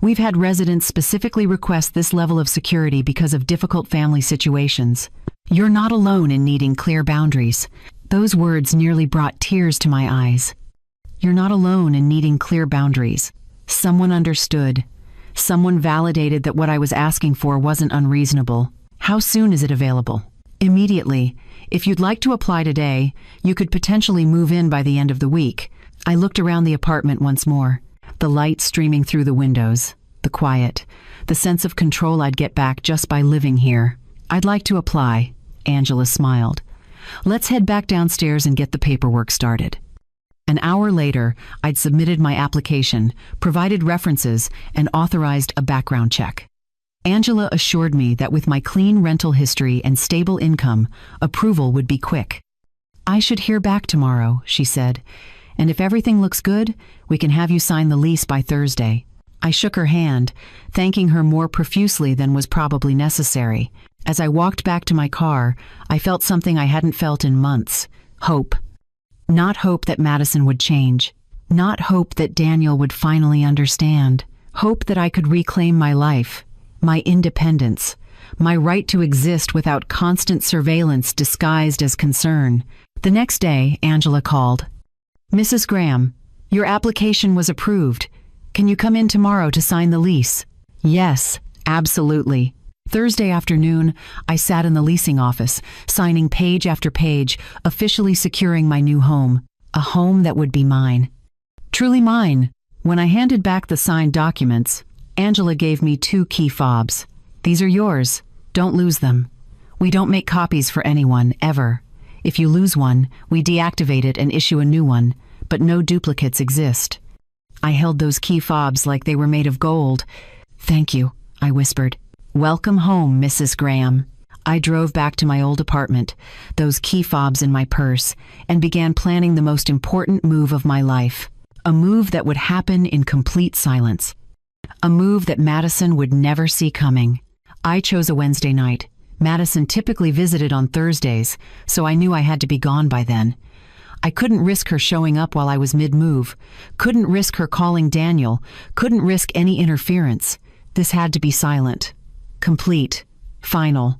Speaker 1: We've had residents specifically request this level of security because of difficult family situations. You're not alone in needing clear boundaries. Those words nearly brought tears to my eyes. You're not alone in needing clear boundaries. Someone understood. Someone validated that what I was asking for wasn't unreasonable. How soon is it available? Immediately. If you'd like to apply today, you could potentially move in by the end of the week. I looked around the apartment once more. The light streaming through the windows, the quiet, the sense of control I'd get back just by living here. I'd like to apply, Angela smiled. Let's head back downstairs and get the paperwork started. An hour later, I'd submitted my application, provided references, and authorized a background check. Angela assured me that with my clean rental history and stable income, approval would be quick. I should hear back tomorrow, she said, and if everything looks good, we can have you sign the lease by Thursday. I shook her hand, thanking her more profusely than was probably necessary. As I walked back to my car, I felt something I hadn't felt in months. Hope. Not hope that Madison would change. Not hope that Daniel would finally understand. Hope that I could reclaim my life, my independence, my right to exist without constant surveillance disguised as concern. The next day, Angela called. Mrs. Graham, your application was approved. Can you come in tomorrow to sign the lease? Yes, absolutely. Thursday afternoon, I sat in the leasing office, signing page after page, officially securing my new home, a home that would be mine. Truly mine. When I handed back the signed documents, Angela gave me 2 key fobs. These are yours. Don't lose them. We don't make copies for anyone, ever. If you lose one, we deactivate it and issue a new one, but no duplicates exist. I held those key fobs like they were made of gold. "Thank you," I whispered. "Welcome home, Mrs. Graham." I drove back to my old apartment, those key fobs in my purse, and began planning the most important move of my life. A move that would happen in complete silence. A move that Madison would never see coming. I chose a Wednesday night. Madison typically visited on Thursdays, so I knew I had to be gone by then. I couldn't risk her showing up while I was mid-move, couldn't risk her calling Daniel, couldn't risk any interference. This had to be silent. Complete. Final.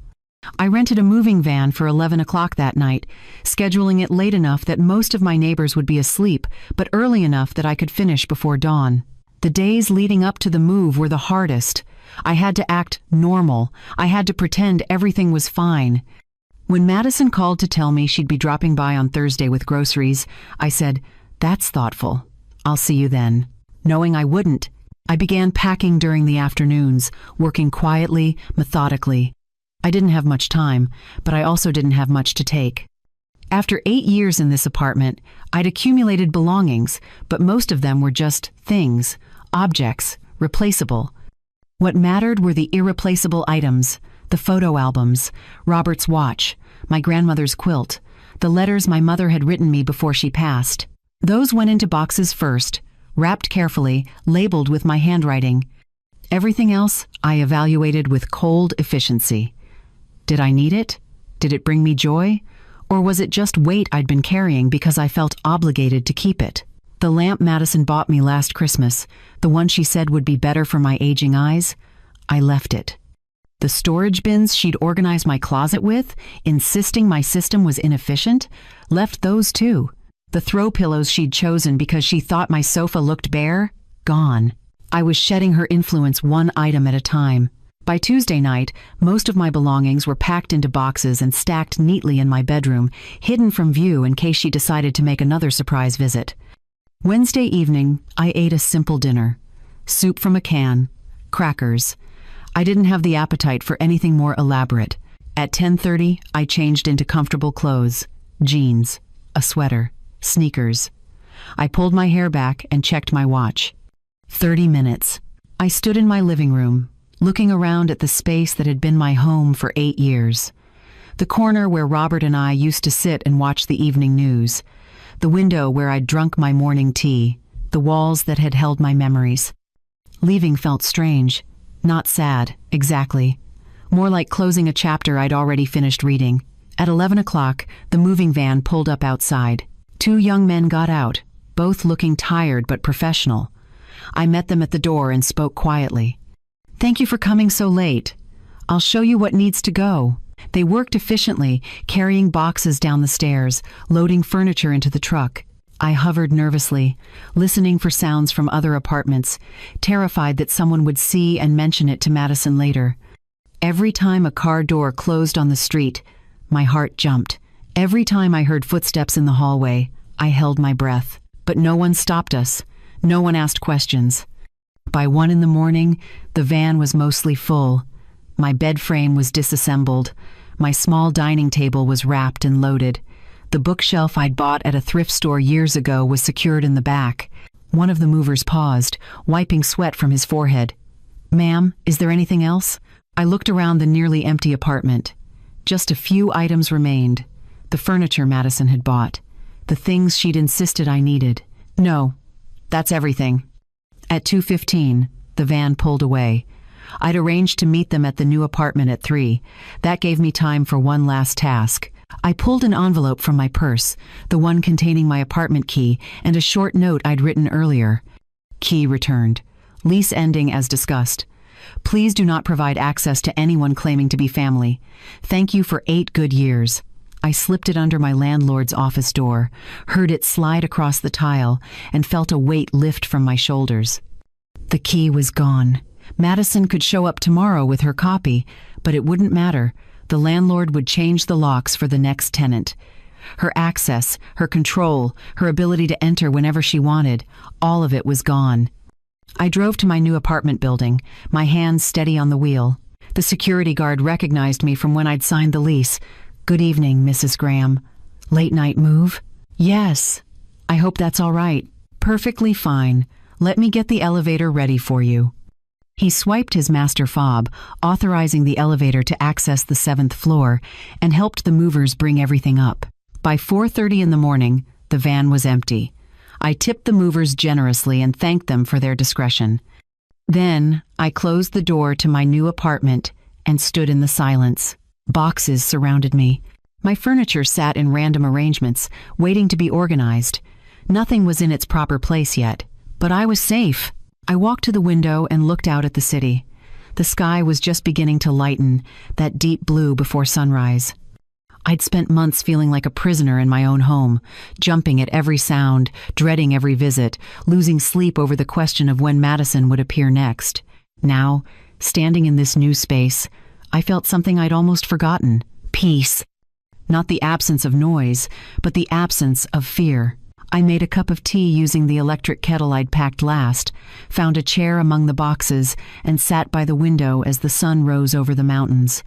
Speaker 1: I rented a moving van for 11 o'clock that night, scheduling it late enough that most of my neighbors would be asleep, but early enough that I could finish before dawn. The days leading up to the move were the hardest. I had to act normal. I had to pretend everything was fine. When Madison called to tell me she'd be dropping by on Thursday with groceries, I said, "That's thoughtful. I'll see you then." Knowing I wouldn't, I began packing during the afternoons, working quietly, methodically. I didn't have much time, but I also didn't have much to take. After 8 years in this apartment, I'd accumulated belongings, but most of them were just things, objects, replaceable. What mattered were the irreplaceable items, the photo albums, Robert's watch, my grandmother's quilt, the letters my mother had written me before she passed. Those went into boxes first, wrapped carefully, labeled with my handwriting. Everything else I evaluated with cold efficiency. Did I need it? Did it bring me joy? Or was it just weight I'd been carrying because I felt obligated to keep it? The lamp Madison bought me last Christmas, the one she said would be better for my aging eyes, I left it. The storage bins she'd organized my closet with, insisting my system was inefficient, left those too. The throw pillows she'd chosen because she thought my sofa looked bare, gone. I was shedding her influence one item at a time. By Tuesday night, most of my belongings were packed into boxes and stacked neatly in my bedroom, hidden from view in case she decided to make another surprise visit. Wednesday evening, I ate a simple dinner. Soup from a can, crackers. I didn't have the appetite for anything more elaborate. At 10:30, I changed into comfortable clothes, jeans, a sweater, sneakers. I pulled my hair back and checked my watch. 30 minutes. I stood in my living room, looking around at the space that had been my home for 8 years. The corner where Robert and I used to sit and watch the evening news. The window where I'd drunk my morning tea. The walls that had held my memories. Leaving felt strange. Not sad, exactly. More like closing a chapter I'd already finished reading. At 11 o'clock, the moving van pulled up outside. 2 young men got out, both looking tired but professional. I met them at the door and spoke quietly. "Thank you for coming so late. I'll show you what needs to go." They worked efficiently, carrying boxes down the stairs, loading furniture into the truck. I hovered nervously, listening for sounds from other apartments, terrified that someone would see and mention it to Madison later. Every time a car door closed on the street, my heart jumped. Every time I heard footsteps in the hallway, I held my breath. But no one stopped us. No one asked questions. By 1 in the morning, the van was mostly full. My bed frame was disassembled. My small dining table was wrapped and loaded. The bookshelf I'd bought at a thrift store years ago was secured in the back. One of the movers paused, wiping sweat from his forehead. "Ma'am, is there anything else?" I looked around the nearly empty apartment. Just a few items remained. The furniture Madison had bought. The things she'd insisted I needed. "No, that's everything." At 2:15, the van pulled away. I'd arranged to meet them at the new apartment at 3. That gave me time for one last task. I pulled an envelope from my purse, the one containing my apartment key and a short note I'd written earlier. Key returned. Lease ending as discussed. Please do not provide access to anyone claiming to be family. Thank you for 8 good years. I slipped it under my landlord's office door, heard it slide across the tile, and felt a weight lift from my shoulders. The key was gone. Madison could show up tomorrow with her copy, but it wouldn't matter. The landlord would change the locks for the next tenant. Her access, her control, her ability to enter whenever she wanted, all of it was gone. I drove to my new apartment building, my hands steady on the wheel. The security guard recognized me from when I'd signed the lease. "Good evening, Mrs. Graham. Late night move?" "Yes. I hope that's all right." "Perfectly fine. Let me get the elevator ready for you." He swiped his master fob, authorizing the elevator to access the 7th floor, and helped the movers bring everything up. By 4:30 in the morning, the van was empty. I tipped the movers generously and thanked them for their discretion. Then, I closed the door to my new apartment and stood in the silence. Boxes surrounded me. My furniture sat in random arrangements, waiting to be organized. Nothing was in its proper place yet, but I was safe. I walked to the window and looked out at the city. The sky was just beginning to lighten, that deep blue before sunrise. I'd spent months feeling like a prisoner in my own home, jumping at every sound, dreading every visit, losing sleep over the question of when Madison would appear next. Now, standing in this new space, I felt something I'd almost forgotten: peace. Not the absence of noise, but the absence of fear. I made a cup of tea using the electric kettle I'd packed last, found a chair among the boxes, and sat by the window as the sun rose over the mountains.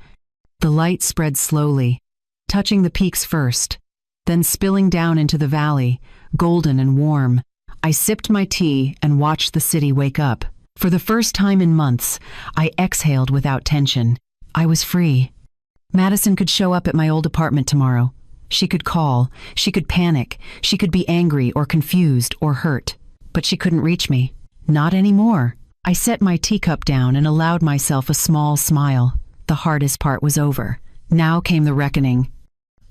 Speaker 1: The light spread slowly, touching the peaks first, then spilling down into the valley, golden and warm. I sipped my tea and watched the city wake up. For the first time in months, I exhaled without tension. I was free. Madison could show up at my old apartment tomorrow. She could call, she could panic, she could be angry or confused or hurt. But she couldn't reach me. Not anymore. I set my teacup down and allowed myself a small smile. The hardest part was over. Now came the reckoning.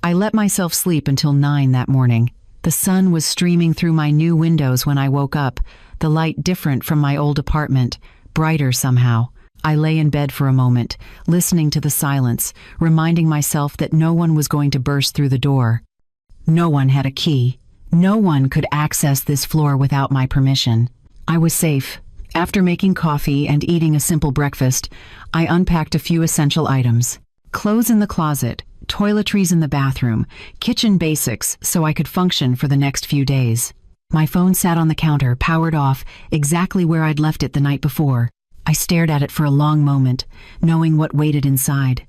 Speaker 1: I let myself sleep until 9 that morning. The sun was streaming through my new windows when I woke up, the light different from my old apartment, brighter somehow. I lay in bed for a moment, listening to the silence, reminding myself that no one was going to burst through the door. No one had a key. No one could access this floor without my permission. I was safe. After making coffee and eating a simple breakfast, I unpacked a few essential items. Clothes in the closet, toiletries in the bathroom, kitchen basics so I could function for the next few days. My phone sat on the counter, powered off, exactly where I'd left it the night before. I stared at it for a long moment, knowing what waited inside.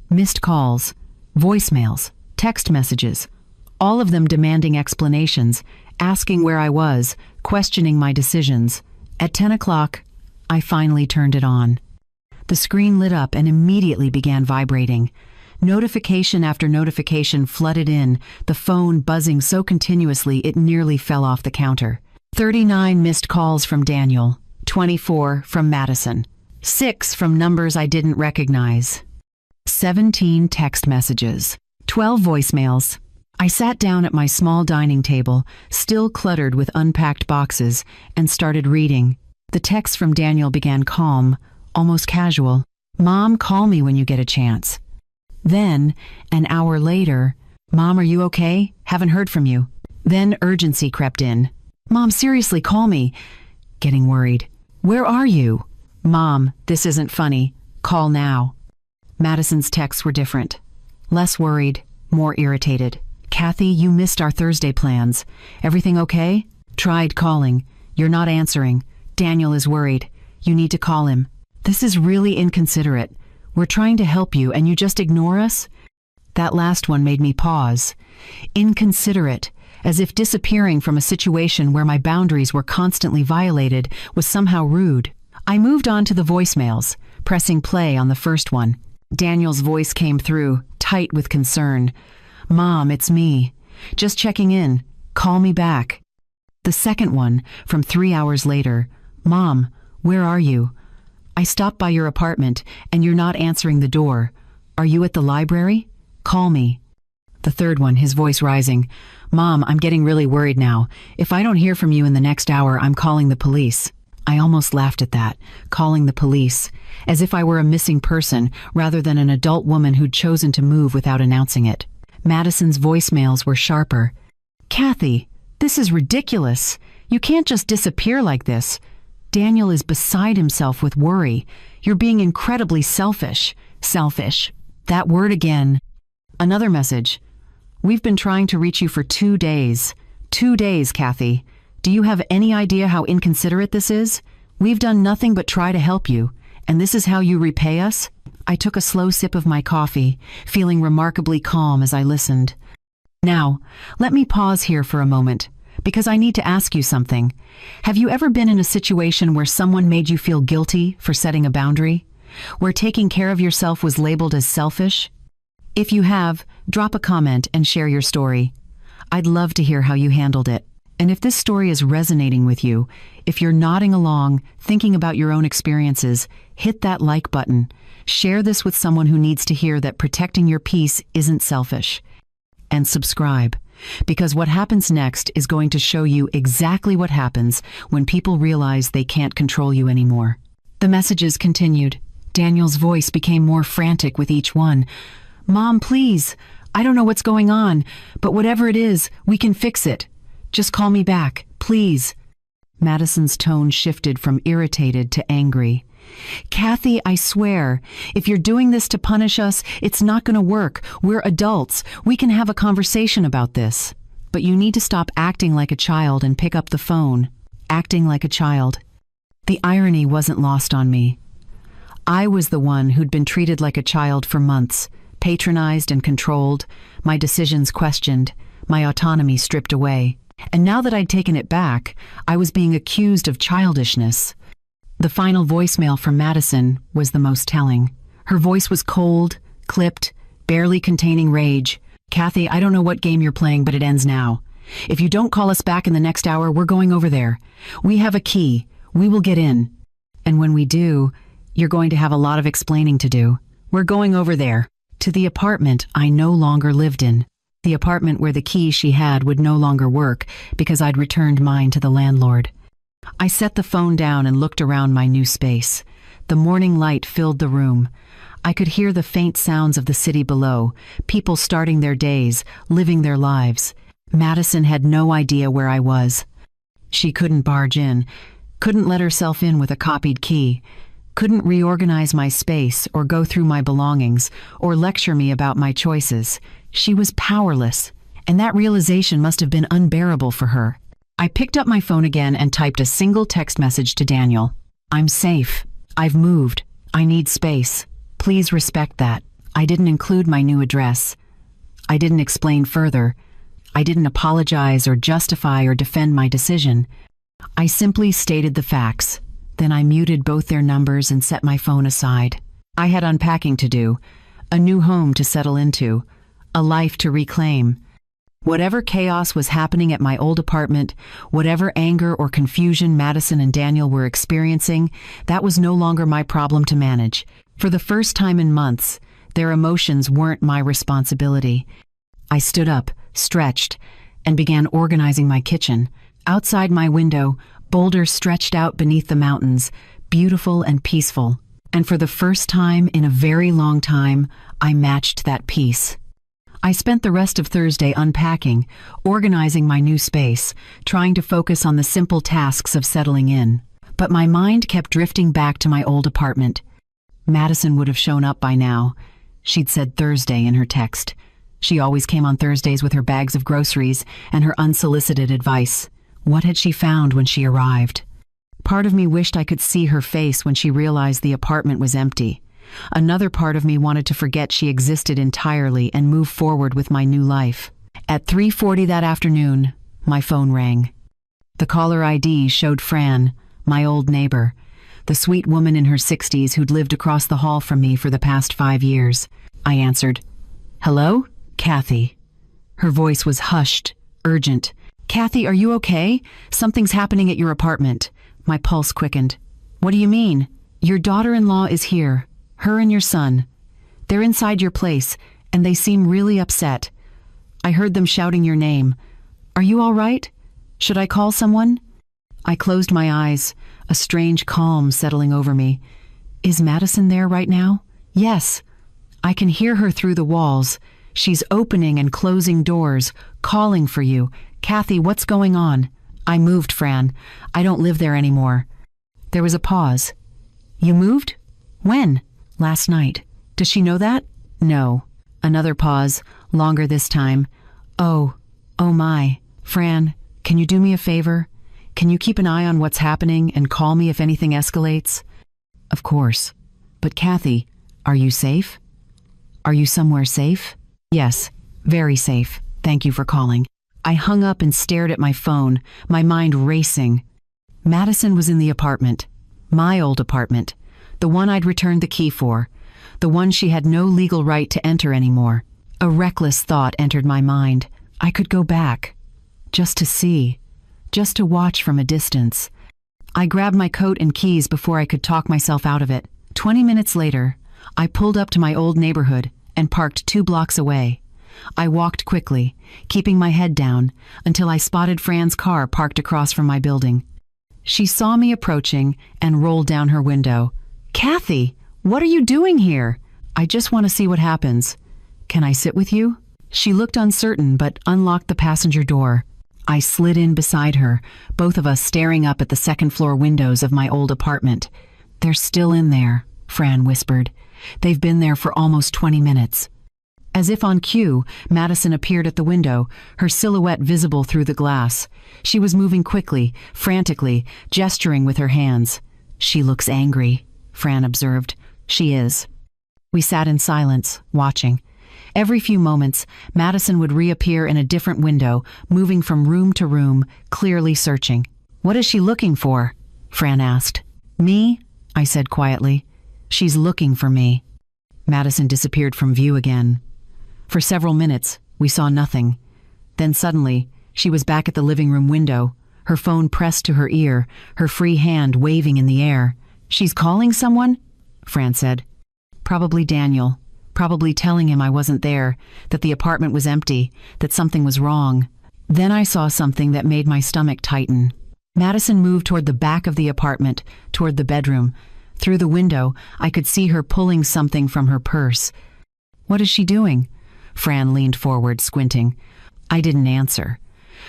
Speaker 1: Missed calls, voicemails, text messages, all of them demanding explanations, asking where I was, questioning my decisions. At 10 o'clock, I finally turned it on. The screen lit up and immediately began vibrating. Notification after notification flooded in, the phone buzzing so continuously it nearly fell off the counter. 39 missed calls from Daniel. 24 from Madison, 6 from numbers I didn't recognize, 17 text messages, 12 voicemails. I sat down at my small dining table, still cluttered with unpacked boxes, and started reading. The text from Daniel began calm, almost casual. "Mom, call me when you get a chance." Then, an hour later, "Mom, are you okay? Haven't heard from you." Then urgency crept in. "Mom, seriously, call me." Getting worried. "Where are you?" "Mom, this isn't funny. Call now." Madison's texts were different. Less worried, more irritated. "Kathy, you missed our Thursday plans. Everything okay? Tried calling. You're not answering. Daniel is worried. You need to call him. This is really inconsiderate. We're trying to help you and you just ignore us?" That last one made me pause. Inconsiderate. As if disappearing from a situation where my boundaries were constantly violated was somehow rude. I moved on to the voicemails, pressing play on the first one. Daniel's voice came through, tight with concern. "Mom, it's me. Just checking in. Call me back." The second one, from 3 hours later. "Mom, where are you? I stopped by your apartment and you're not answering the door. Are you at the library? Call me." The third one, his voice rising. "Mom, I'm getting really worried now. If I don't hear from you in the next hour, I'm calling the police." I almost laughed at that, calling the police, as if I were a missing person rather than an adult woman who'd chosen to move without announcing it. Madison's voicemails were sharper. "Kathy, this is ridiculous. You can't just disappear like this. Daniel is beside himself with worry. You're being incredibly selfish." Selfish. That word again. Another message. "We've been trying to reach you for 2 days. 2 days, Kathy. Do you have any idea how inconsiderate this is? We've done nothing but try to help you, and this is how you repay us?" I took a slow sip of my coffee, feeling remarkably calm as I listened. Now, let me pause here for a moment. because I need to ask you something. Have you ever been in a situation where someone made you feel guilty for setting a boundary? Where taking care of yourself was labeled as selfish? If you have, drop a comment and share your story. I'd love to hear how you handled it. And if this story is resonating with you, if you're nodding along, thinking about your own experiences, hit that like button. Share this with someone who needs to hear that protecting your peace isn't selfish. And subscribe, because what happens next is going to show you exactly what happens when people realize they can't control you anymore. The messages continued. Daniel's voice became more frantic with each one. Mom, please. I don't know what's going on, but whatever it is, we can fix it. Just call me back, please. Madison's tone shifted from irritated to angry. Kathy, I swear, if you're doing this to punish us, it's not going to work. We're adults. We can have a conversation about this. But you need to stop acting like a child and pick up the phone. Acting like a child. The irony wasn't lost on me. I was the one who'd been treated like a child for months, patronized and controlled, my decisions questioned, my autonomy stripped away. And now that I'd taken it back, I was being accused of childishness. The final voicemail from Madison was the most telling. Her voice was cold, clipped, barely containing rage. Kathy, I don't know what game you're playing, but it ends now. If you don't call us back in the next hour, we're going over there. We have a key. We will get in. And when we do, you're going to have a lot of explaining to do. We're going over there, to the apartment I no longer lived in. The apartment where the key she had would no longer work because I'd returned mine to the landlord. I set the phone down and looked around my new space. The morning light filled the room. I could hear the faint sounds of the city below, people starting their days, living their lives. Madison had no idea where I was. She couldn't barge in, couldn't let herself in with a copied key, couldn't reorganize my space or go through my belongings or lecture me about my choices. She was powerless, and that realization must have been unbearable for her. I picked up my phone again and typed a single text message to Daniel. I'm safe. I've moved. I need space. Please respect that. I didn't include my new address. I didn't explain further. I didn't apologize or justify or defend my decision. I simply stated the facts. Then I muted both their numbers and set my phone aside. I had unpacking to do, a new home to settle into, a life to reclaim. Whatever chaos was happening at my old apartment, whatever anger or confusion Madison and Daniel were experiencing, that was no longer my problem to manage. For the first time in months, their emotions weren't my responsibility. I stood up, stretched, and began organizing my kitchen. Outside my window, boulders stretched out beneath the mountains, beautiful and peaceful. And for the first time in a very long time, I matched that peace. I spent the rest of Thursday unpacking, organizing my new space, trying to focus on the simple tasks of settling in. But my mind kept drifting back to my old apartment. Madison would have shown up by now. She'd said Thursday in her text. She always came on Thursdays with her bags of groceries and her unsolicited advice. What had she found when she arrived? Part of me wished I could see her face when she realized the apartment was empty. Another part of me wanted to forget she existed entirely and move forward with my new life. At 3:40 that afternoon, my phone rang. The caller ID showed Fran, my old neighbor, the sweet woman in her 60s who'd lived across the hall from me for the past 5 years. I answered. Hello? Kathy. Her voice was hushed, urgent. Kathy, are you okay? Something's happening at your apartment. My pulse quickened. What do you mean? Your daughter-in-law is here. Her and your son. They're inside your place, and they seem really upset. I heard them shouting your name. Are you all right? Should I call someone? I closed my eyes, a strange calm settling over me. Is Madison there right now? Yes. I can hear her through the walls. She's opening and closing doors, calling for you. Kathy, what's going on? I moved, Fran. I don't live there anymore. There was a pause. You moved? When? Last night. Does she know that? No. Another pause, longer this time. Oh my. Fran, can you do me a favor? Can you keep an eye on what's happening and call me if anything escalates? Of course. But Kathy, are you safe? Are you somewhere safe? Yes, very safe. Thank you for calling. I hung up and stared at my phone, my mind racing. Madison was in the apartment. My old apartment. The one I'd returned the key for. The one she had no legal right to enter anymore. A reckless thought entered my mind. I could go back. Just to see. Just to watch from a distance. I grabbed my coat and keys before I could talk myself out of it. 20 minutes later, I pulled up to my old neighborhood and parked 2 blocks away. I walked quickly, keeping my head down, until I spotted Fran's car parked across from my building. She saw me approaching and rolled down her window. "Kathy, what are you doing here?" "I just want to see what happens. Can I sit with you?" She looked uncertain but unlocked the passenger door. I slid in beside her, both of us staring up at the second-floor windows of my old apartment. "They're still in there," Fran whispered. "They've been there for almost 20 minutes. As if on cue, Madison appeared at the window, her silhouette visible through the glass. She was moving quickly, frantically, gesturing with her hands. "She looks angry," Fran observed. "She is." We sat in silence, watching. Every few moments, Madison would reappear in a different window, moving from room to room, clearly searching. "What is she looking for?" Fran asked. "Me?" I said quietly. "She's looking for me." Madison disappeared from view again. For several minutes, we saw nothing. Then suddenly, she was back at the living room window, her phone pressed to her ear, her free hand waving in the air. "She's calling someone?" Fran said. "Probably Daniel. Probably telling him I wasn't there, that the apartment was empty, that something was wrong." Then I saw something that made my stomach tighten. Madison moved toward the back of the apartment, toward the bedroom. Through the window, I could see her pulling something from her purse. "What is she doing?" Fran leaned forward, squinting. I didn't answer.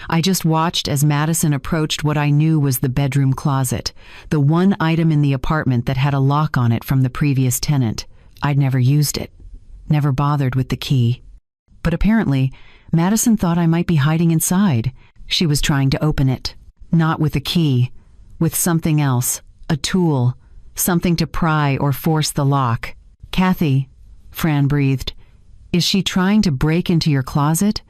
Speaker 1: I just watched as Madison approached what I knew was the bedroom closet, the one item in the apartment that had a lock on it from the previous tenant. I'd never used it, never bothered with the key. But apparently, Madison thought I might be hiding inside. She was trying to open it. Not with a key, with something else, a tool, something to pry or force the lock. "Kathy," Fran breathed, "is she trying to break into your closet?"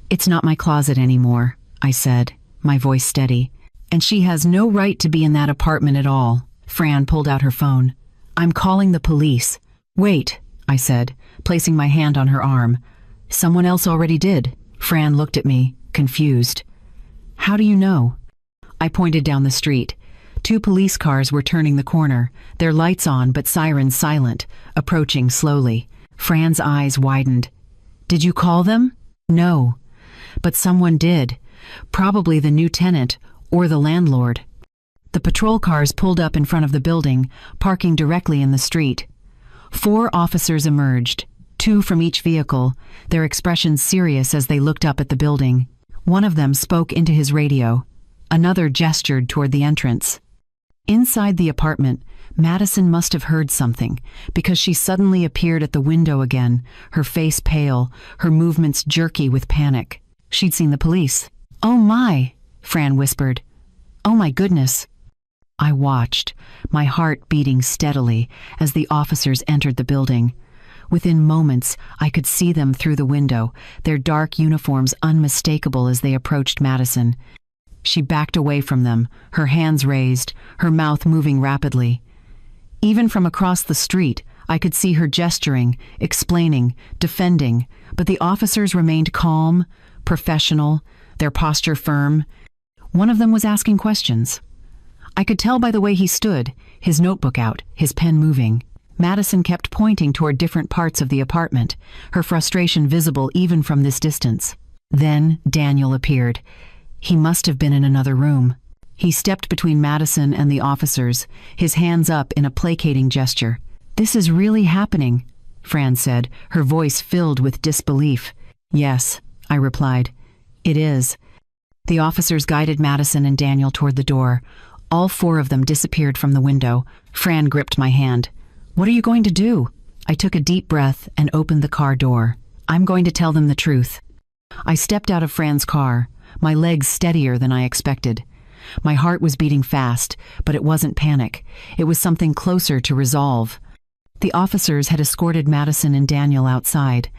Speaker 1: "It's not my closet anymore," I said, my voice steady. "And she has no right to be in that apartment at all." Fran pulled out her phone. "I'm calling the police." "Wait," I said, placing my hand on her arm. "Someone else already did." Fran looked at me, confused. "How do you know?" I pointed down the street. 2 police cars were turning the corner, their lights on but sirens silent, approaching slowly. Fran's eyes widened. "Did you call them?" "No. But someone did. Probably the new tenant or the landlord." The patrol cars pulled up in front of the building, parking directly in the street. 4 officers emerged, 2 from each vehicle, their expressions serious as they looked up at the building. One of them spoke into his radio. Another gestured toward the entrance. Inside the apartment, Madison must have heard something, because she suddenly appeared at the window again, her face pale, her movements jerky with panic. She'd seen the police. "Oh my," Fran whispered. "Oh my goodness." I watched, my heart beating steadily, as the officers entered the building. Within moments, I could see them through the window, their dark uniforms unmistakable as they approached Madison. She backed away from them, her hands raised, her mouth moving rapidly. Even from across the street, I could see her gesturing, explaining, defending, but the officers remained calm, professional, their posture firm. One of them was asking questions. I could tell by the way he stood, his notebook out, his pen moving. Madison kept pointing toward different parts of the apartment, her frustration visible even from this distance. Then Daniel appeared. He must have been in another room. He stepped between Madison and the officers, his hands up in a placating gesture. "This is really happening," Fran said, her voice filled with disbelief. "Yes," I replied. "It is." The officers guided Madison and Daniel toward the door. All 4 of them disappeared from the window. Fran gripped my hand. "What are you going to do?" I took a deep breath and opened the car door. "I'm going to tell them the truth." I stepped out of Fran's car, my legs steadier than I expected. My heart was beating fast, but it wasn't panic. It was something closer to resolve. The officers had escorted Madison and Daniel outside.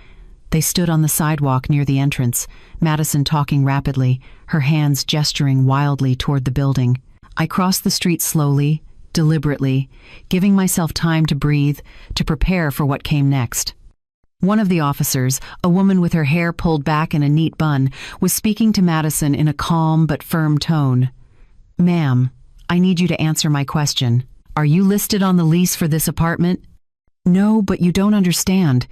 Speaker 1: They stood on the sidewalk near the entrance, Madison talking rapidly, her hands gesturing wildly toward the building. I crossed the street slowly, deliberately, giving myself time to breathe, to prepare for what came next. One of the officers, a woman with her hair pulled back in a neat bun, was speaking to Madison in a calm but firm tone. "Ma'am, I need you to answer my question. Are you listed on the lease for this apartment?" "No, but you don't understand.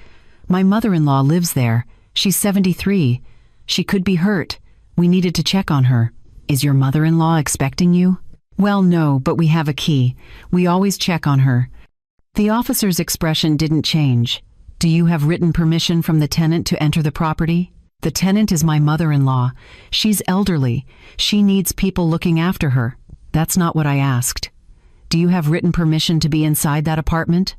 Speaker 1: My mother-in-law lives there. She's 73. She could be hurt. We needed to check on her. Is your mother-in-law expecting you?" "Well, no, but we have a key. We always check on her." The officer's expression didn't change. "Do you have written permission from the tenant to enter the property?" "The tenant is my mother-in-law. She's elderly. She needs people looking after her." "That's not what I asked. Do you have written permission to be inside that apartment?"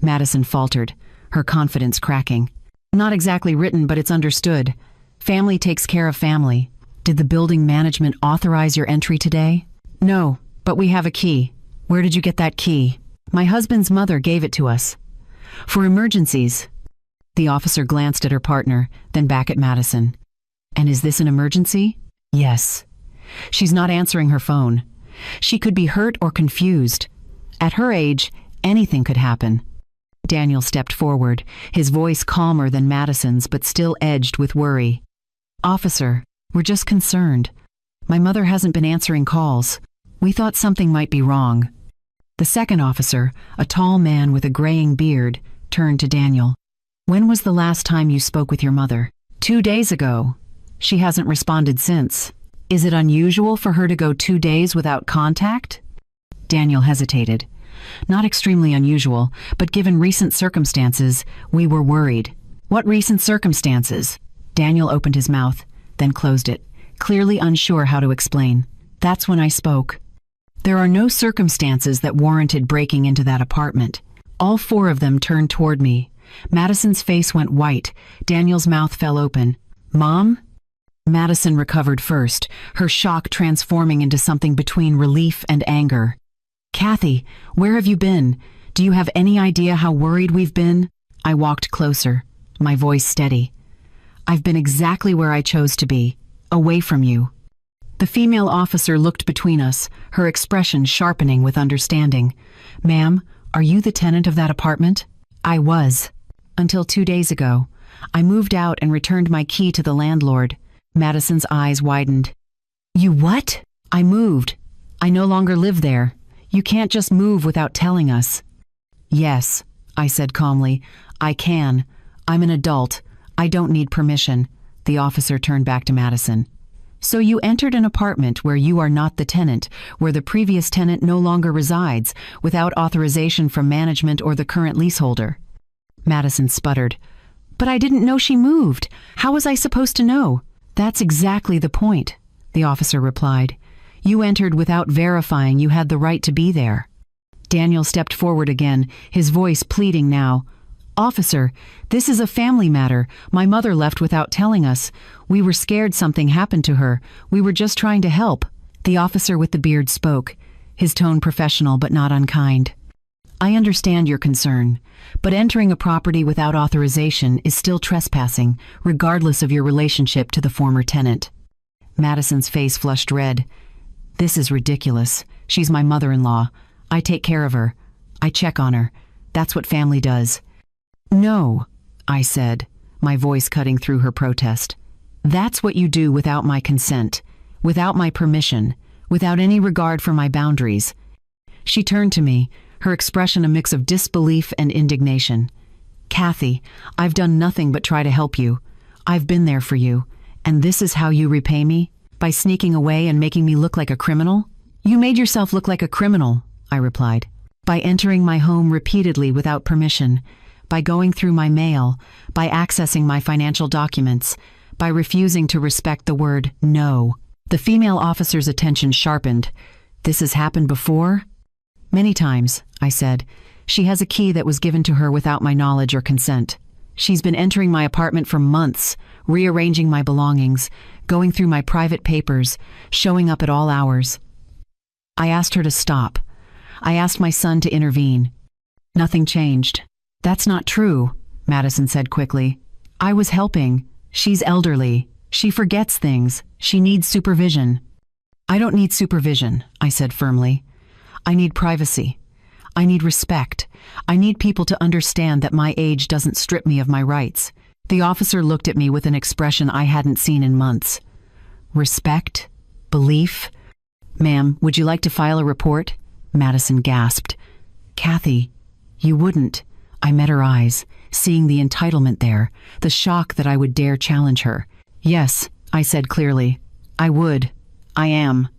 Speaker 1: Madison faltered, her confidence cracking. "Not exactly written, but it's understood. Family takes care of family. Did the building management authorize your entry today?" "No, but we have a key." "Where did you get that key?" "My husband's mother gave it to us. For emergencies." The officer glanced at her partner, then back at Madison. "And is this an emergency?" "Yes." "She's not answering her phone. She could be hurt or confused. At her age, anything could happen." Daniel stepped forward, his voice calmer than Madison's but still edged with worry. "Officer, we're just concerned. My mother hasn't been answering calls. We thought something might be wrong." The second officer, a tall man with a graying beard, turned to Daniel. "When was the last time you spoke with your mother?" "2 days ago. She hasn't responded since." "Is it unusual for her to go 2 days without contact?" Daniel hesitated. "Not extremely unusual, but given recent circumstances, we were worried." "What recent circumstances?" Daniel opened his mouth, then closed it, clearly unsure how to explain. "That's when I spoke. There are no circumstances that warranted breaking into that apartment." All 4 of them turned toward me. Madison's face went white. Daniel's mouth fell open. "Mom?" Madison recovered first, her shock transforming into something between relief and anger. "Kathy, where have you been? Do you have any idea how worried we've been?" I walked closer, my voice steady. "I've been exactly where I chose to be, away from you." The female officer looked between us, her expression sharpening with understanding. "Ma'am, are you the tenant of that apartment?" "I was. Until 2 days ago. I moved out and returned my key to the landlord." Madison's eyes widened. "You what?" "I moved. I no longer live there. You can't just move without telling us." "Yes," I said calmly. "I can. I'm an adult. I don't need permission." The officer turned back to Madison. "So you entered an apartment where you are not the tenant, where the previous tenant no longer resides, without authorization from management or the current leaseholder?" Madison sputtered. "But I didn't know she moved. How was I supposed to know?" "That's exactly the point," the officer replied. "You entered without verifying you had the right to be there." Daniel stepped forward again, his voice pleading now. "Officer, this is a family matter. My mother left without telling us. We were scared something happened to her. We were just trying to help." The officer with the beard spoke, his tone professional but not unkind. "I understand your concern, but entering a property without authorization is still trespassing, regardless of your relationship to the former tenant." Madison's face flushed red. "This is ridiculous. She's my mother-in-law. I take care of her. I check on her. That's what family does." "No," I said, my voice cutting through her protest. "That's what you do without my consent, without my permission, without any regard for my boundaries." She turned to me, her expression a mix of disbelief and indignation. "Kathy, I've done nothing but try to help you. I've been there for you. And this is how you repay me? By sneaking away and making me look like a criminal?" "You made yourself look like a criminal," I replied. "By entering my home repeatedly without permission, by going through my mail, by accessing my financial documents, by refusing to respect the word no." The female officer's attention sharpened. "This has happened before?" "Many times," I said. "She has a key that was given to her without my knowledge or consent. She's been entering my apartment for months, rearranging my belongings, going through my private papers, showing up at all hours." I asked her to stop. I asked my son to intervene. Nothing changed. "That's not true," Madison said quickly. I was helping. She's elderly. She forgets things. She needs supervision. I don't need supervision, I said firmly. I need privacy. I need respect. I need people to understand that my age doesn't strip me of my rights. The officer looked at me with an expression I hadn't seen in months. Respect? Belief? Ma'am, would you like to file a report? Madison gasped. Kathy, you wouldn't. I met her eyes, seeing the entitlement there, the shock that I would dare challenge her. Yes, I said clearly. I would. I am.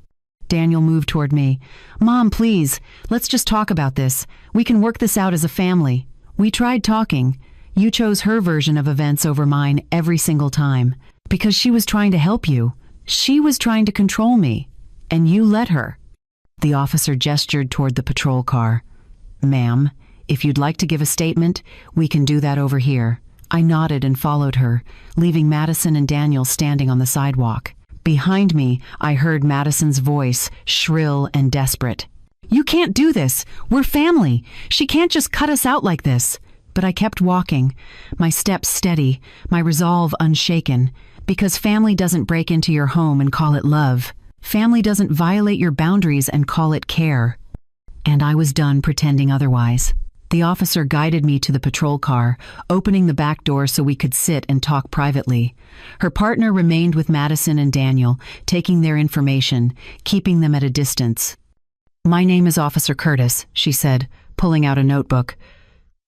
Speaker 1: Daniel moved toward me. Mom, please, let's just talk about this. We can work this out as a family. We tried talking. You chose her version of events over mine every single time. Because she was trying to help you. She was trying to control me. And you let her. The officer gestured toward the patrol car. Ma'am, if you'd like to give a statement, we can do that over here. I nodded and followed her, leaving Madison and Daniel standing on the sidewalk. Behind me, I heard Madison's voice, shrill and desperate. You can't do this. We're family. She can't just cut us out like this. But I kept walking, my steps steady, my resolve unshaken, because family doesn't break into your home and call it love. Family doesn't violate your boundaries and call it care. And I was done pretending otherwise. The officer guided me to the patrol car, opening the back door so we could sit and talk privately. Her partner remained with Madison and Daniel, taking their information, keeping them at a distance. My name is Officer Curtis, she said, pulling out a notebook.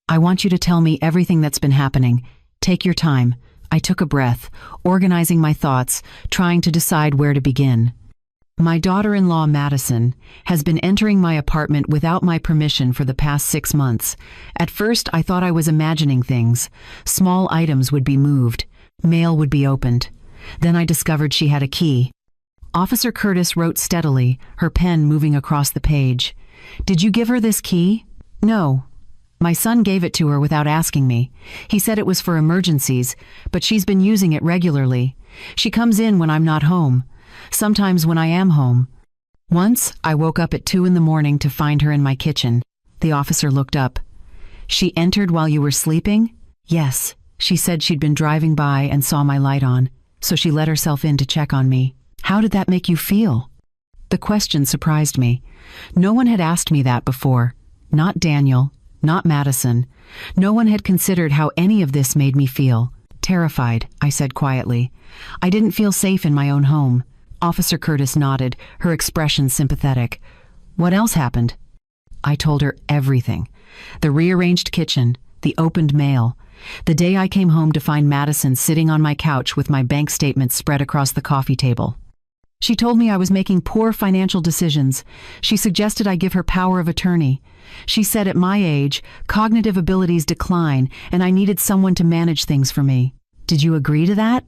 Speaker 1: I want you to tell me everything that's been happening. Take your time. I took a breath, organizing my thoughts, trying to decide where to begin. My daughter-in-law, Madison, has been entering my apartment without my permission for the past 6 months. At first, I thought I was imagining things. Small items would be moved. Mail would be opened. Then I discovered she had a key. Officer Curtis wrote steadily, her pen moving across the page. Did you give her this key? No. My son gave it to her without asking me. He said it was for emergencies, but she's been using it regularly. She comes in when I'm not home. Sometimes when I am home. Once, I woke up at 2 a.m. to find her in my kitchen. The officer looked up. She entered while you were sleeping? Yes. She said she'd been driving by and saw my light on, so she let herself in to check on me. How did that make you feel? The question surprised me. No one had asked me that before. Not Daniel, not Madison. No one had considered how any of this made me feel. Terrified, I said quietly. I didn't feel safe in my own home. Officer Curtis nodded, her expression sympathetic. What else happened? I told her everything. The rearranged kitchen, the opened mail. The day I came home to find Madison sitting on my couch with my bank statements spread across the coffee table. She told me I was making poor financial decisions. She suggested I give her power of attorney. She said at my age, cognitive abilities decline and I needed someone to manage things for me. Did you agree to that?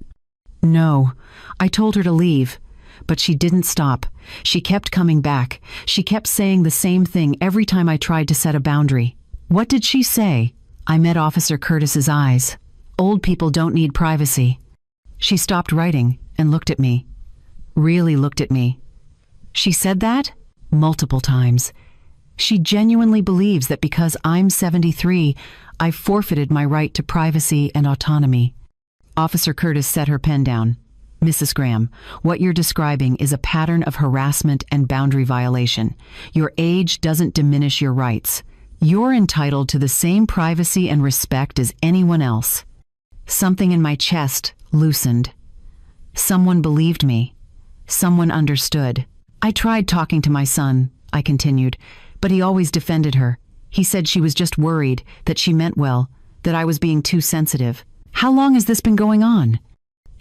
Speaker 1: No. I told her to leave. But she didn't stop. She kept coming back. She kept saying the same thing every time I tried to set a boundary. What did she say? I met Officer Curtis's eyes. Old people don't need privacy. She stopped writing and looked at me. Really looked at me. She said that? Multiple times. She genuinely believes that because I'm 73, I've forfeited my right to privacy and autonomy. Officer Curtis set her pen down. Mrs. Graham, what you're describing is a pattern of harassment and boundary violation. Your age doesn't diminish your rights. You're entitled to the same privacy and respect as anyone else. Something in my chest loosened. Someone believed me. Someone understood. I tried talking to my son, I continued, but he always defended her. He said she was just worried, that she meant well, that I was being too sensitive. How long has this been going on?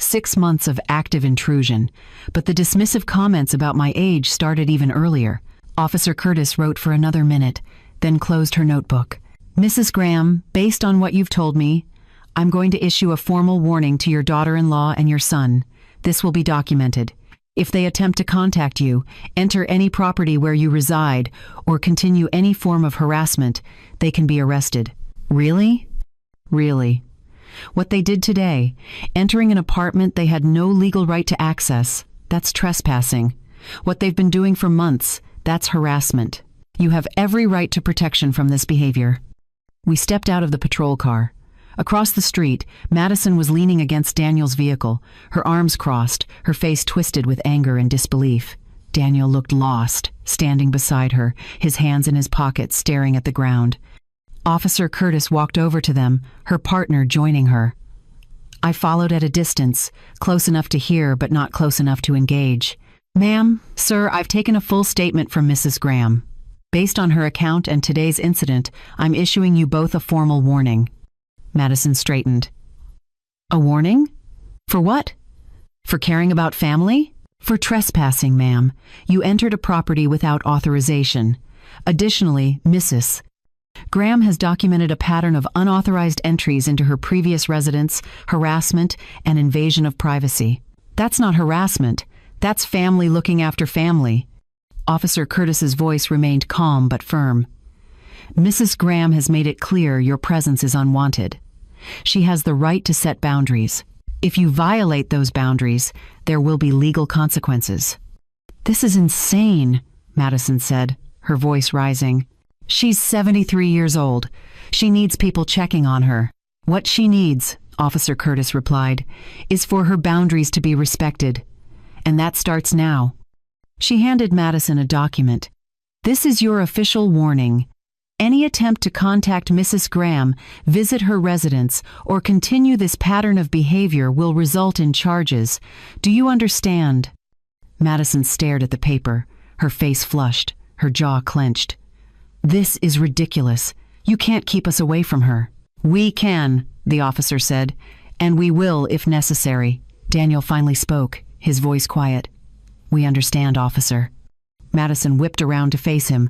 Speaker 1: 6 months of active intrusion, but the dismissive comments about my age started even earlier. Officer Curtis wrote for another minute, then closed her notebook. Mrs. Graham, based on what you've told me, I'm going to issue a formal warning to your daughter-in-law and your son. This will be documented. If they attempt to contact you, enter any property where you reside, or continue any form of harassment, they can be arrested. Really? Really. What they did today, entering an apartment they had no legal right to access, that's trespassing. What they've been doing for months, that's harassment. You have every right to protection from this behavior. We stepped out of the patrol car. Across the street, Madison was leaning against Daniel's vehicle, her arms crossed, her face twisted with anger and disbelief. Daniel looked lost, standing beside her, his hands in his pockets, staring at the ground. Officer Curtis walked over to them, her partner joining her. I followed at a distance, close enough to hear but not close enough to engage. "Ma'am, sir, I've taken a full statement from Mrs. Graham. Based on her account and today's incident, I'm issuing you both a formal warning." Madison straightened. "A warning? For what? For caring about family?" "For trespassing, ma'am. You entered a property without authorization. Additionally, Mrs. Graham has documented a pattern of unauthorized entries into her previous residence, harassment, and invasion of privacy. That's not harassment. That's family looking after family." Officer Curtis's voice remained calm but firm. "Mrs. Graham has made it clear your presence is unwanted. She has the right to set boundaries. If you violate those boundaries, there will be legal consequences." "This is insane," Madison said, her voice rising. "She's 73 years old. She needs people checking on her." "What she needs," Officer Curtis replied, "is for her boundaries to be respected. And that starts now." She handed Madison a document. "This is your official warning. Any attempt to contact Mrs. Graham, visit her residence, or continue this pattern of behavior will result in charges. Do you understand?" Madison stared at the paper, her face flushed, her jaw clenched. "This is ridiculous. You can't keep us away from her." "We can," the officer said, "and we will if necessary." Daniel finally spoke, his voice quiet. "We understand, officer." Madison whipped around to face him.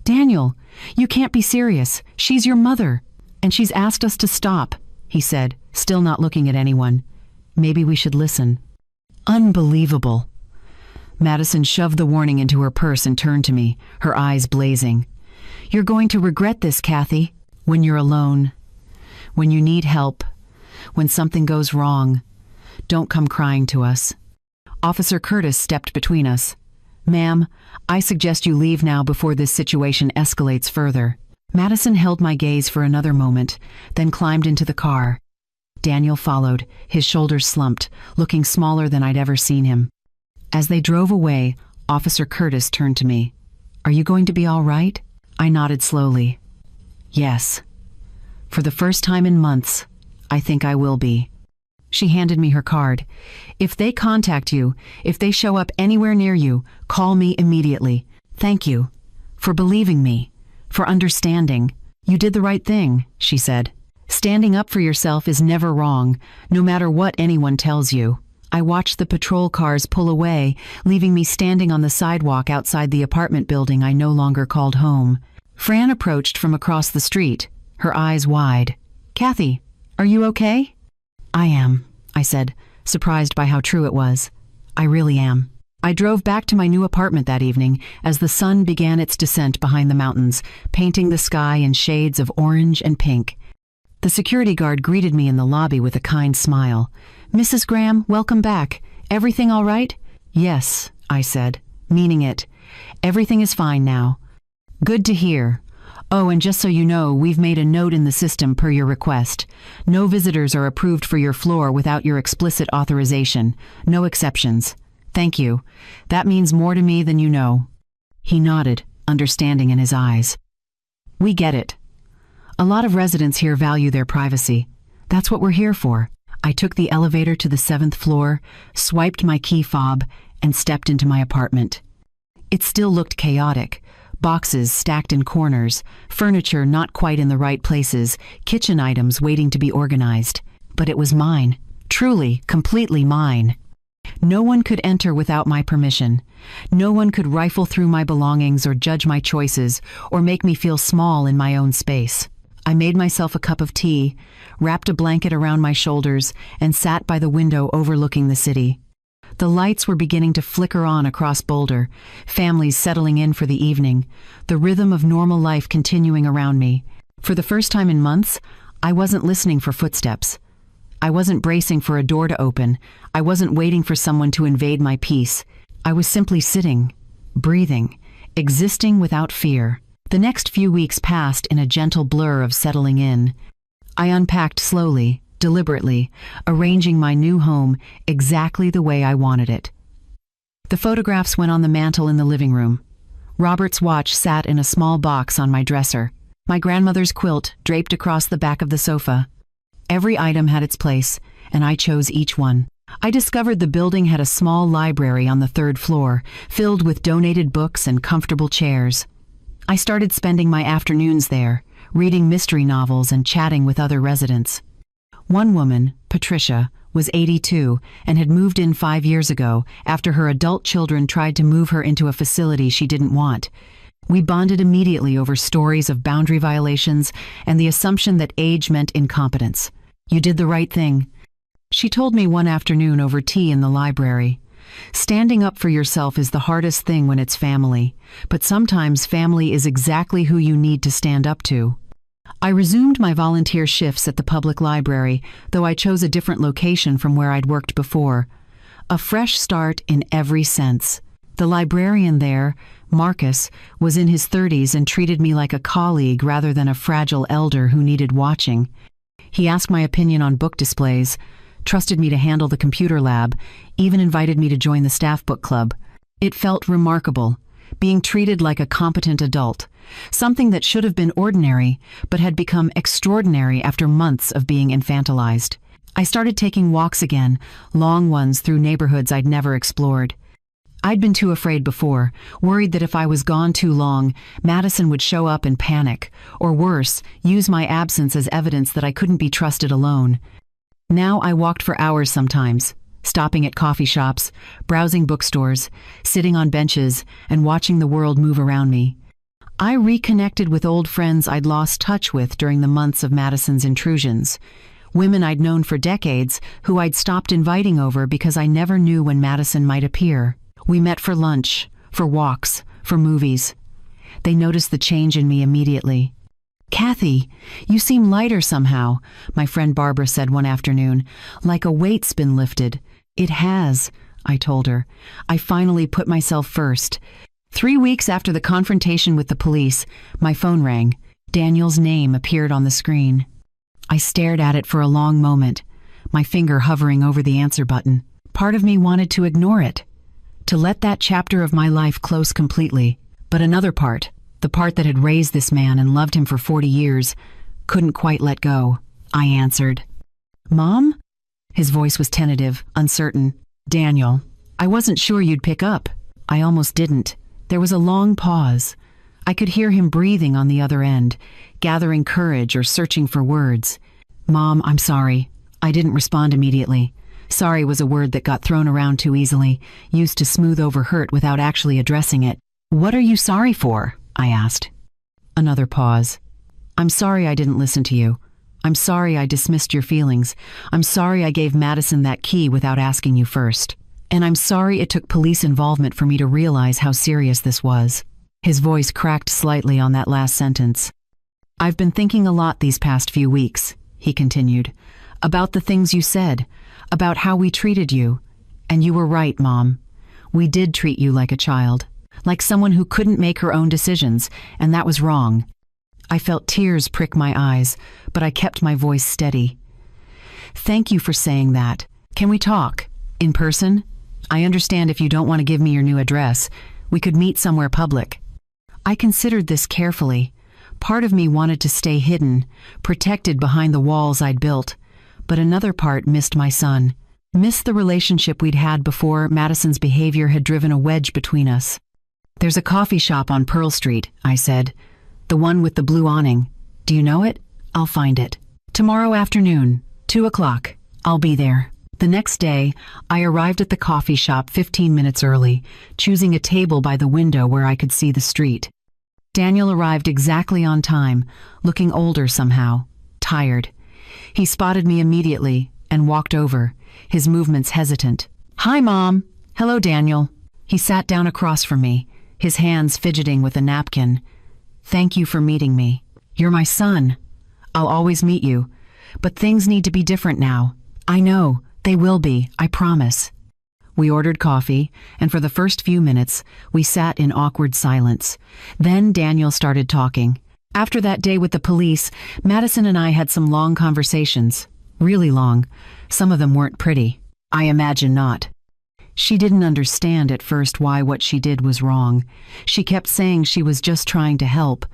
Speaker 1: "Daniel, you can't be serious. She's your mother. And she's asked us to stop," he said, still not looking at anyone. "Maybe we should listen." "Unbelievable." Madison shoved the warning into her purse and turned to me, her eyes blazing. "You're going to regret this, Kathy. When you're alone. When you need help. When something goes wrong. Don't come crying to us." Officer Curtis stepped between us. "Ma'am, I suggest you leave now before this situation escalates further." Madison held my gaze for another moment, then climbed into the car. Daniel followed, his shoulders slumped, looking smaller than I'd ever seen him. As they drove away, Officer Curtis turned to me. "Are you going to be all right?" I nodded slowly. "Yes. For the first time in months, I think I will be." She handed me her card. "If they contact you, if they show up anywhere near you, call me immediately. Thank you. For believing me. For understanding. You did the right thing," she said. "Standing up for yourself is never wrong, no matter what anyone tells you." I watched the patrol cars pull away, leaving me standing on the sidewalk outside the apartment building I no longer called home. Fran approached from across the street, her eyes wide. "Kathy, are you okay?" "I am," I said, surprised by how true it was. "I really am." I drove back to my new apartment that evening as the sun began its descent behind the mountains, painting the sky in shades of orange and pink. The security guard greeted me in the lobby with a kind smile. "Mrs. Graham, welcome back. Everything all right?" "Yes," I said, meaning it. "Everything is fine now." "Good to hear. Oh, and just so you know, we've made a note in the system per your request. No visitors are approved for your floor without your explicit authorization. No exceptions. Thank you. That means more to me than you know." He nodded, understanding in his eyes. "We get it. A lot of residents here value their privacy. That's what we're here for." I took the elevator to the 7th floor, swiped my key fob, and stepped into my apartment. It still looked chaotic. Boxes stacked in corners, furniture not quite in the right places, kitchen items waiting to be organized. But it was mine. Truly, completely mine. No one could enter without my permission. No one could rifle through my belongings or judge my choices or make me feel small in my own space. I made myself a cup of tea, wrapped a blanket around my shoulders, and sat by the window overlooking the city. The lights were beginning to flicker on across Boulder, families settling in for the evening, the rhythm of normal life continuing around me. For the first time in months, I wasn't listening for footsteps. I wasn't bracing for a door to open. I wasn't waiting for someone to invade my peace. I was simply sitting, breathing, existing without fear. The next few weeks passed in a gentle blur of settling in. I unpacked slowly, deliberately, arranging my new home exactly the way I wanted it. The photographs went on the mantel in the living room. Robert's watch sat in a small box on my dresser. My grandmother's quilt draped across the back of the sofa. Every item had its place, and I chose each one. I discovered the building had a small library on the third floor, filled with donated books and comfortable chairs. I started spending my afternoons there, reading mystery novels and chatting with other residents. One woman, Patricia, was 82 and had moved in 5 years ago after her adult children tried to move her into a facility she didn't want. We bonded immediately over stories of boundary violations and the assumption that age meant incompetence. "You did the right thing," she told me one afternoon over tea in the library. "Standing up for yourself is the hardest thing when it's family, but sometimes family is exactly who you need to stand up to." I resumed my volunteer shifts at the public library, though I chose a different location from where I'd worked before. A fresh start in every sense. The librarian there, Marcus, was in his 30s and treated me like a colleague rather than a fragile elder who needed watching. He asked my opinion on book displays, trusted me to handle the computer lab, even invited me to join the staff book club. It felt remarkable, being treated like a competent adult, something that should have been ordinary, but had become extraordinary after months of being infantilized. I started taking walks again, long ones through neighborhoods I'd never explored. I'd been too afraid before, worried that if I was gone too long, Madison would show up and panic, or worse, use my absence as evidence that I couldn't be trusted alone. Now I walked for hours sometimes, stopping at coffee shops, browsing bookstores, sitting on benches, and watching the world move around me. I reconnected with old friends I'd lost touch with during the months of Madison's intrusions. Women I'd known for decades who I'd stopped inviting over because I never knew when Madison might appear. We met for lunch, for walks, for movies. They noticed the change in me immediately. "Kathy, you seem lighter somehow," my friend Barbara said one afternoon, "like a weight's been lifted." "It has," I told her. "I finally put myself first." 3 weeks after the confrontation with the police, my phone rang. Daniel's name appeared on the screen. I stared at it for a long moment, my finger hovering over the answer button. Part of me wanted to ignore it, to let that chapter of my life close completely. But another part, the part that had raised this man and loved him for 40 years, couldn't quite let go. I answered. "Mom?" His voice was tentative, uncertain. "Daniel, I wasn't sure you'd pick up." I almost didn't. There was a long pause. I could hear him breathing on the other end, gathering courage or searching for words. "Mom, I'm sorry." I didn't respond immediately. Sorry was a word that got thrown around too easily, used to smooth over hurt without actually addressing it. "What are you sorry for?" I asked. Another pause. "I'm sorry I didn't listen to you. I'm sorry I dismissed your feelings. I'm sorry I gave Madison that key without asking you first. And I'm sorry it took police involvement for me to realize how serious this was." His voice cracked slightly on that last sentence. "I've been thinking a lot these past few weeks," he continued, "about the things you said, about how we treated you. And you were right, Mom. We did treat you like a child, like someone who couldn't make her own decisions, and that was wrong." I felt tears prick my eyes, but I kept my voice steady. "Thank you for saying that. Can we talk? In person? I understand if you don't want to give me your new address. We could meet somewhere public." I considered this carefully. Part of me wanted to stay hidden, protected behind the walls I'd built, but another part missed my son, missed the relationship we'd had before Madison's behavior had driven a wedge between us. "There's a coffee shop on Pearl Street," I said. "The one with the blue awning. Do you know it? I'll find it. Tomorrow afternoon, 2 o'clock. I'll be there." The next day, I arrived at the coffee shop 15 minutes early, choosing a table by the window where I could see the street. Daniel arrived exactly on time, looking older somehow, tired. He spotted me immediately and walked over, his movements hesitant. "Hi, Mom." "Hello, Daniel." He sat down across from me, his hands fidgeting with a napkin. "Thank you for meeting me. You're my son. I'll always meet you. But things need to be different now." "I know. They will be, I promise." We ordered coffee, and for the first few minutes, we sat in awkward silence. Then Daniel started talking. After that day with the police, Madison and I had some long conversations. Really long. Some of them weren't pretty. I imagine not. She didn't understand at first why what she did was wrong. She kept saying she was just trying to help.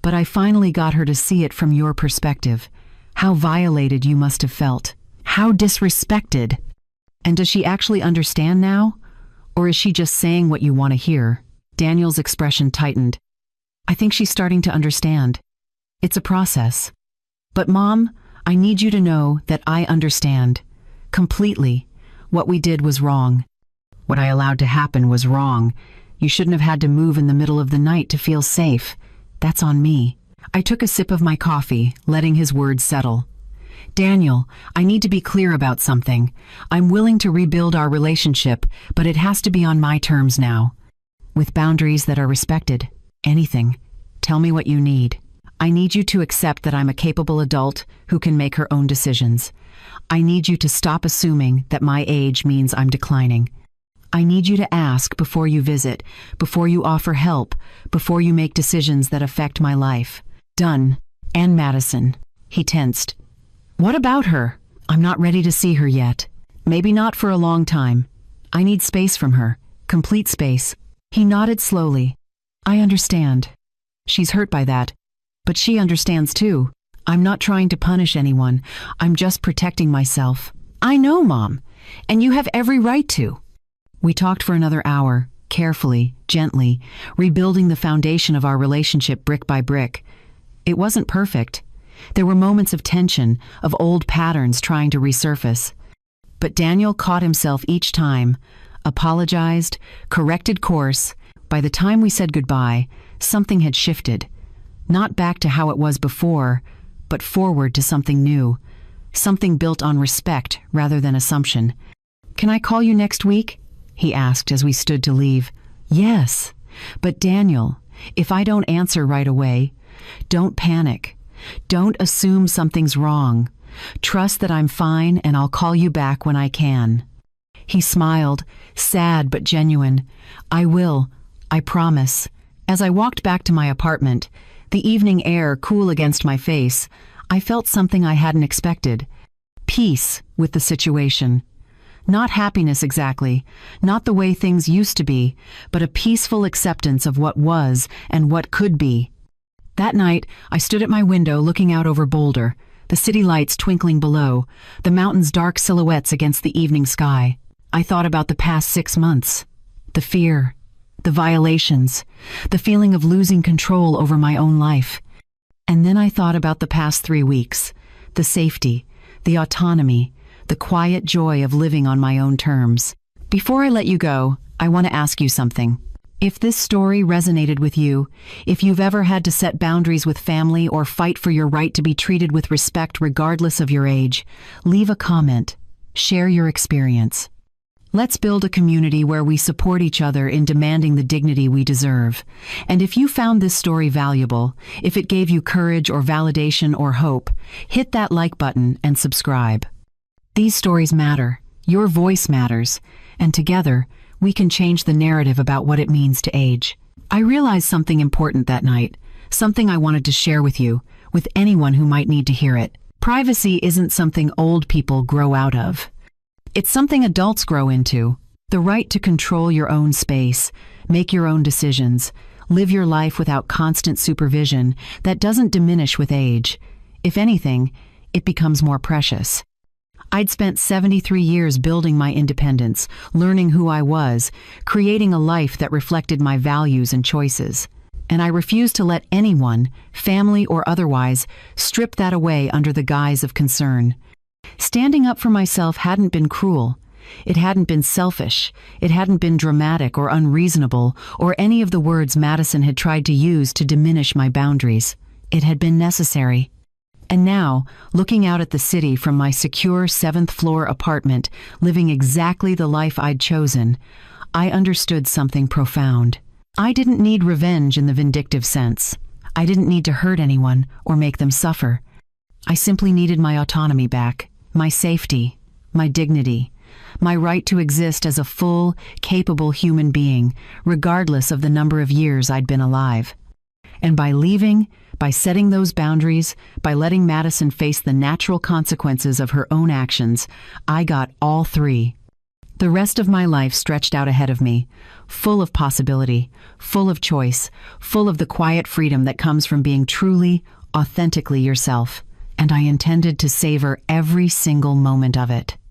Speaker 1: But I finally got her to see it from your perspective. How violated you must have felt. How disrespected. And does she actually understand now? Or is she just saying what you want to hear? Daniel's expression tightened. I think she's starting to understand. It's a process. But Mom, I need you to know that I understand. Completely. What we did was wrong. What I allowed to happen was wrong. You shouldn't have had to move in the middle of the night to feel safe. That's on me. I took a sip of my coffee, letting his words settle. Daniel, I need to be clear about something. I'm willing to rebuild our relationship, but it has to be on my terms now. With boundaries that are respected. Anything. Tell me what you need. I need you to accept that I'm a capable adult who can make her own decisions. I need you to stop assuming that my age means I'm declining. I need you to ask before you visit, before you offer help, before you make decisions that affect my life. Done. And Madison. He tensed. What about her? I'm not ready to see her yet. Maybe not for a long time. I need space from her. Complete space. He nodded slowly. I understand. She's hurt by that. But she understands too. I'm not trying to punish anyone. I'm just protecting myself. I know, Mom. And you have every right to. We talked for another hour, carefully, gently, rebuilding the foundation of our relationship brick by brick. It wasn't perfect. There were moments of tension, of old patterns trying to resurface. But Daniel caught himself each time, apologized, corrected course. By the time we said goodbye, something had shifted. Not back to how it was before, but forward to something new. Something built on respect rather than assumption. Can I call you next week? He asked as we stood to leave. Yes. But Daniel, if I don't answer right away, don't panic. Don't assume something's wrong. Trust that I'm fine and I'll call you back when I can. He smiled, sad but genuine. I will. I promise. As I walked back to my apartment, the evening air cool against my face, I felt something I hadn't expected. Peace with the situation. Not happiness exactly, not the way things used to be, but a peaceful acceptance of what was and what could be. That night, I stood at my window looking out over Boulder, the city lights twinkling below, the mountains' dark silhouettes against the evening sky. I thought about the past 6 months. The fear, the violations, the feeling of losing control over my own life. And then I thought about the past 3 weeks, the safety, the autonomy, the quiet joy of living on my own terms. Before I let you go, I want to ask you something. If this story resonated with you, if you've ever had to set boundaries with family or fight for your right to be treated with respect regardless of your age, leave a comment. Share your experience. Let's build a community where we support each other in demanding the dignity we deserve. And if you found this story valuable, if it gave you courage or validation or hope, hit that like button and subscribe. These stories matter. Your voice matters. And together, we can change the narrative about what it means to age. I realized something important that night, something I wanted to share with you, with anyone who might need to hear it. Privacy isn't something old people grow out of. It's something adults grow into. The right to control your own space, make your own decisions, live your life without constant supervision that doesn't diminish with age. If anything, it becomes more precious. I'd spent 73 years building my independence, learning who I was, creating a life that reflected my values and choices. And I refused to let anyone, family or otherwise, strip that away under the guise of concern. Standing up for myself hadn't been cruel. It hadn't been selfish. It hadn't been dramatic or unreasonable or any of the words Madison had tried to use to diminish my boundaries. It had been necessary. And now, looking out at the city from my secure 7th-floor apartment, living exactly the life I'd chosen, I understood something profound. I didn't need revenge in the vindictive sense. I didn't need to hurt anyone or make them suffer. I simply needed my autonomy back, my safety, my dignity, my right to exist as a full, capable human being, regardless of the number of years I'd been alive. And by leaving, By setting those boundaries, by letting Madison face the natural consequences of her own actions, I got all three. The rest of my life stretched out ahead of me, full of possibility, full of choice, full of the quiet freedom that comes from being truly, authentically yourself. And I intended to savor every single moment of it.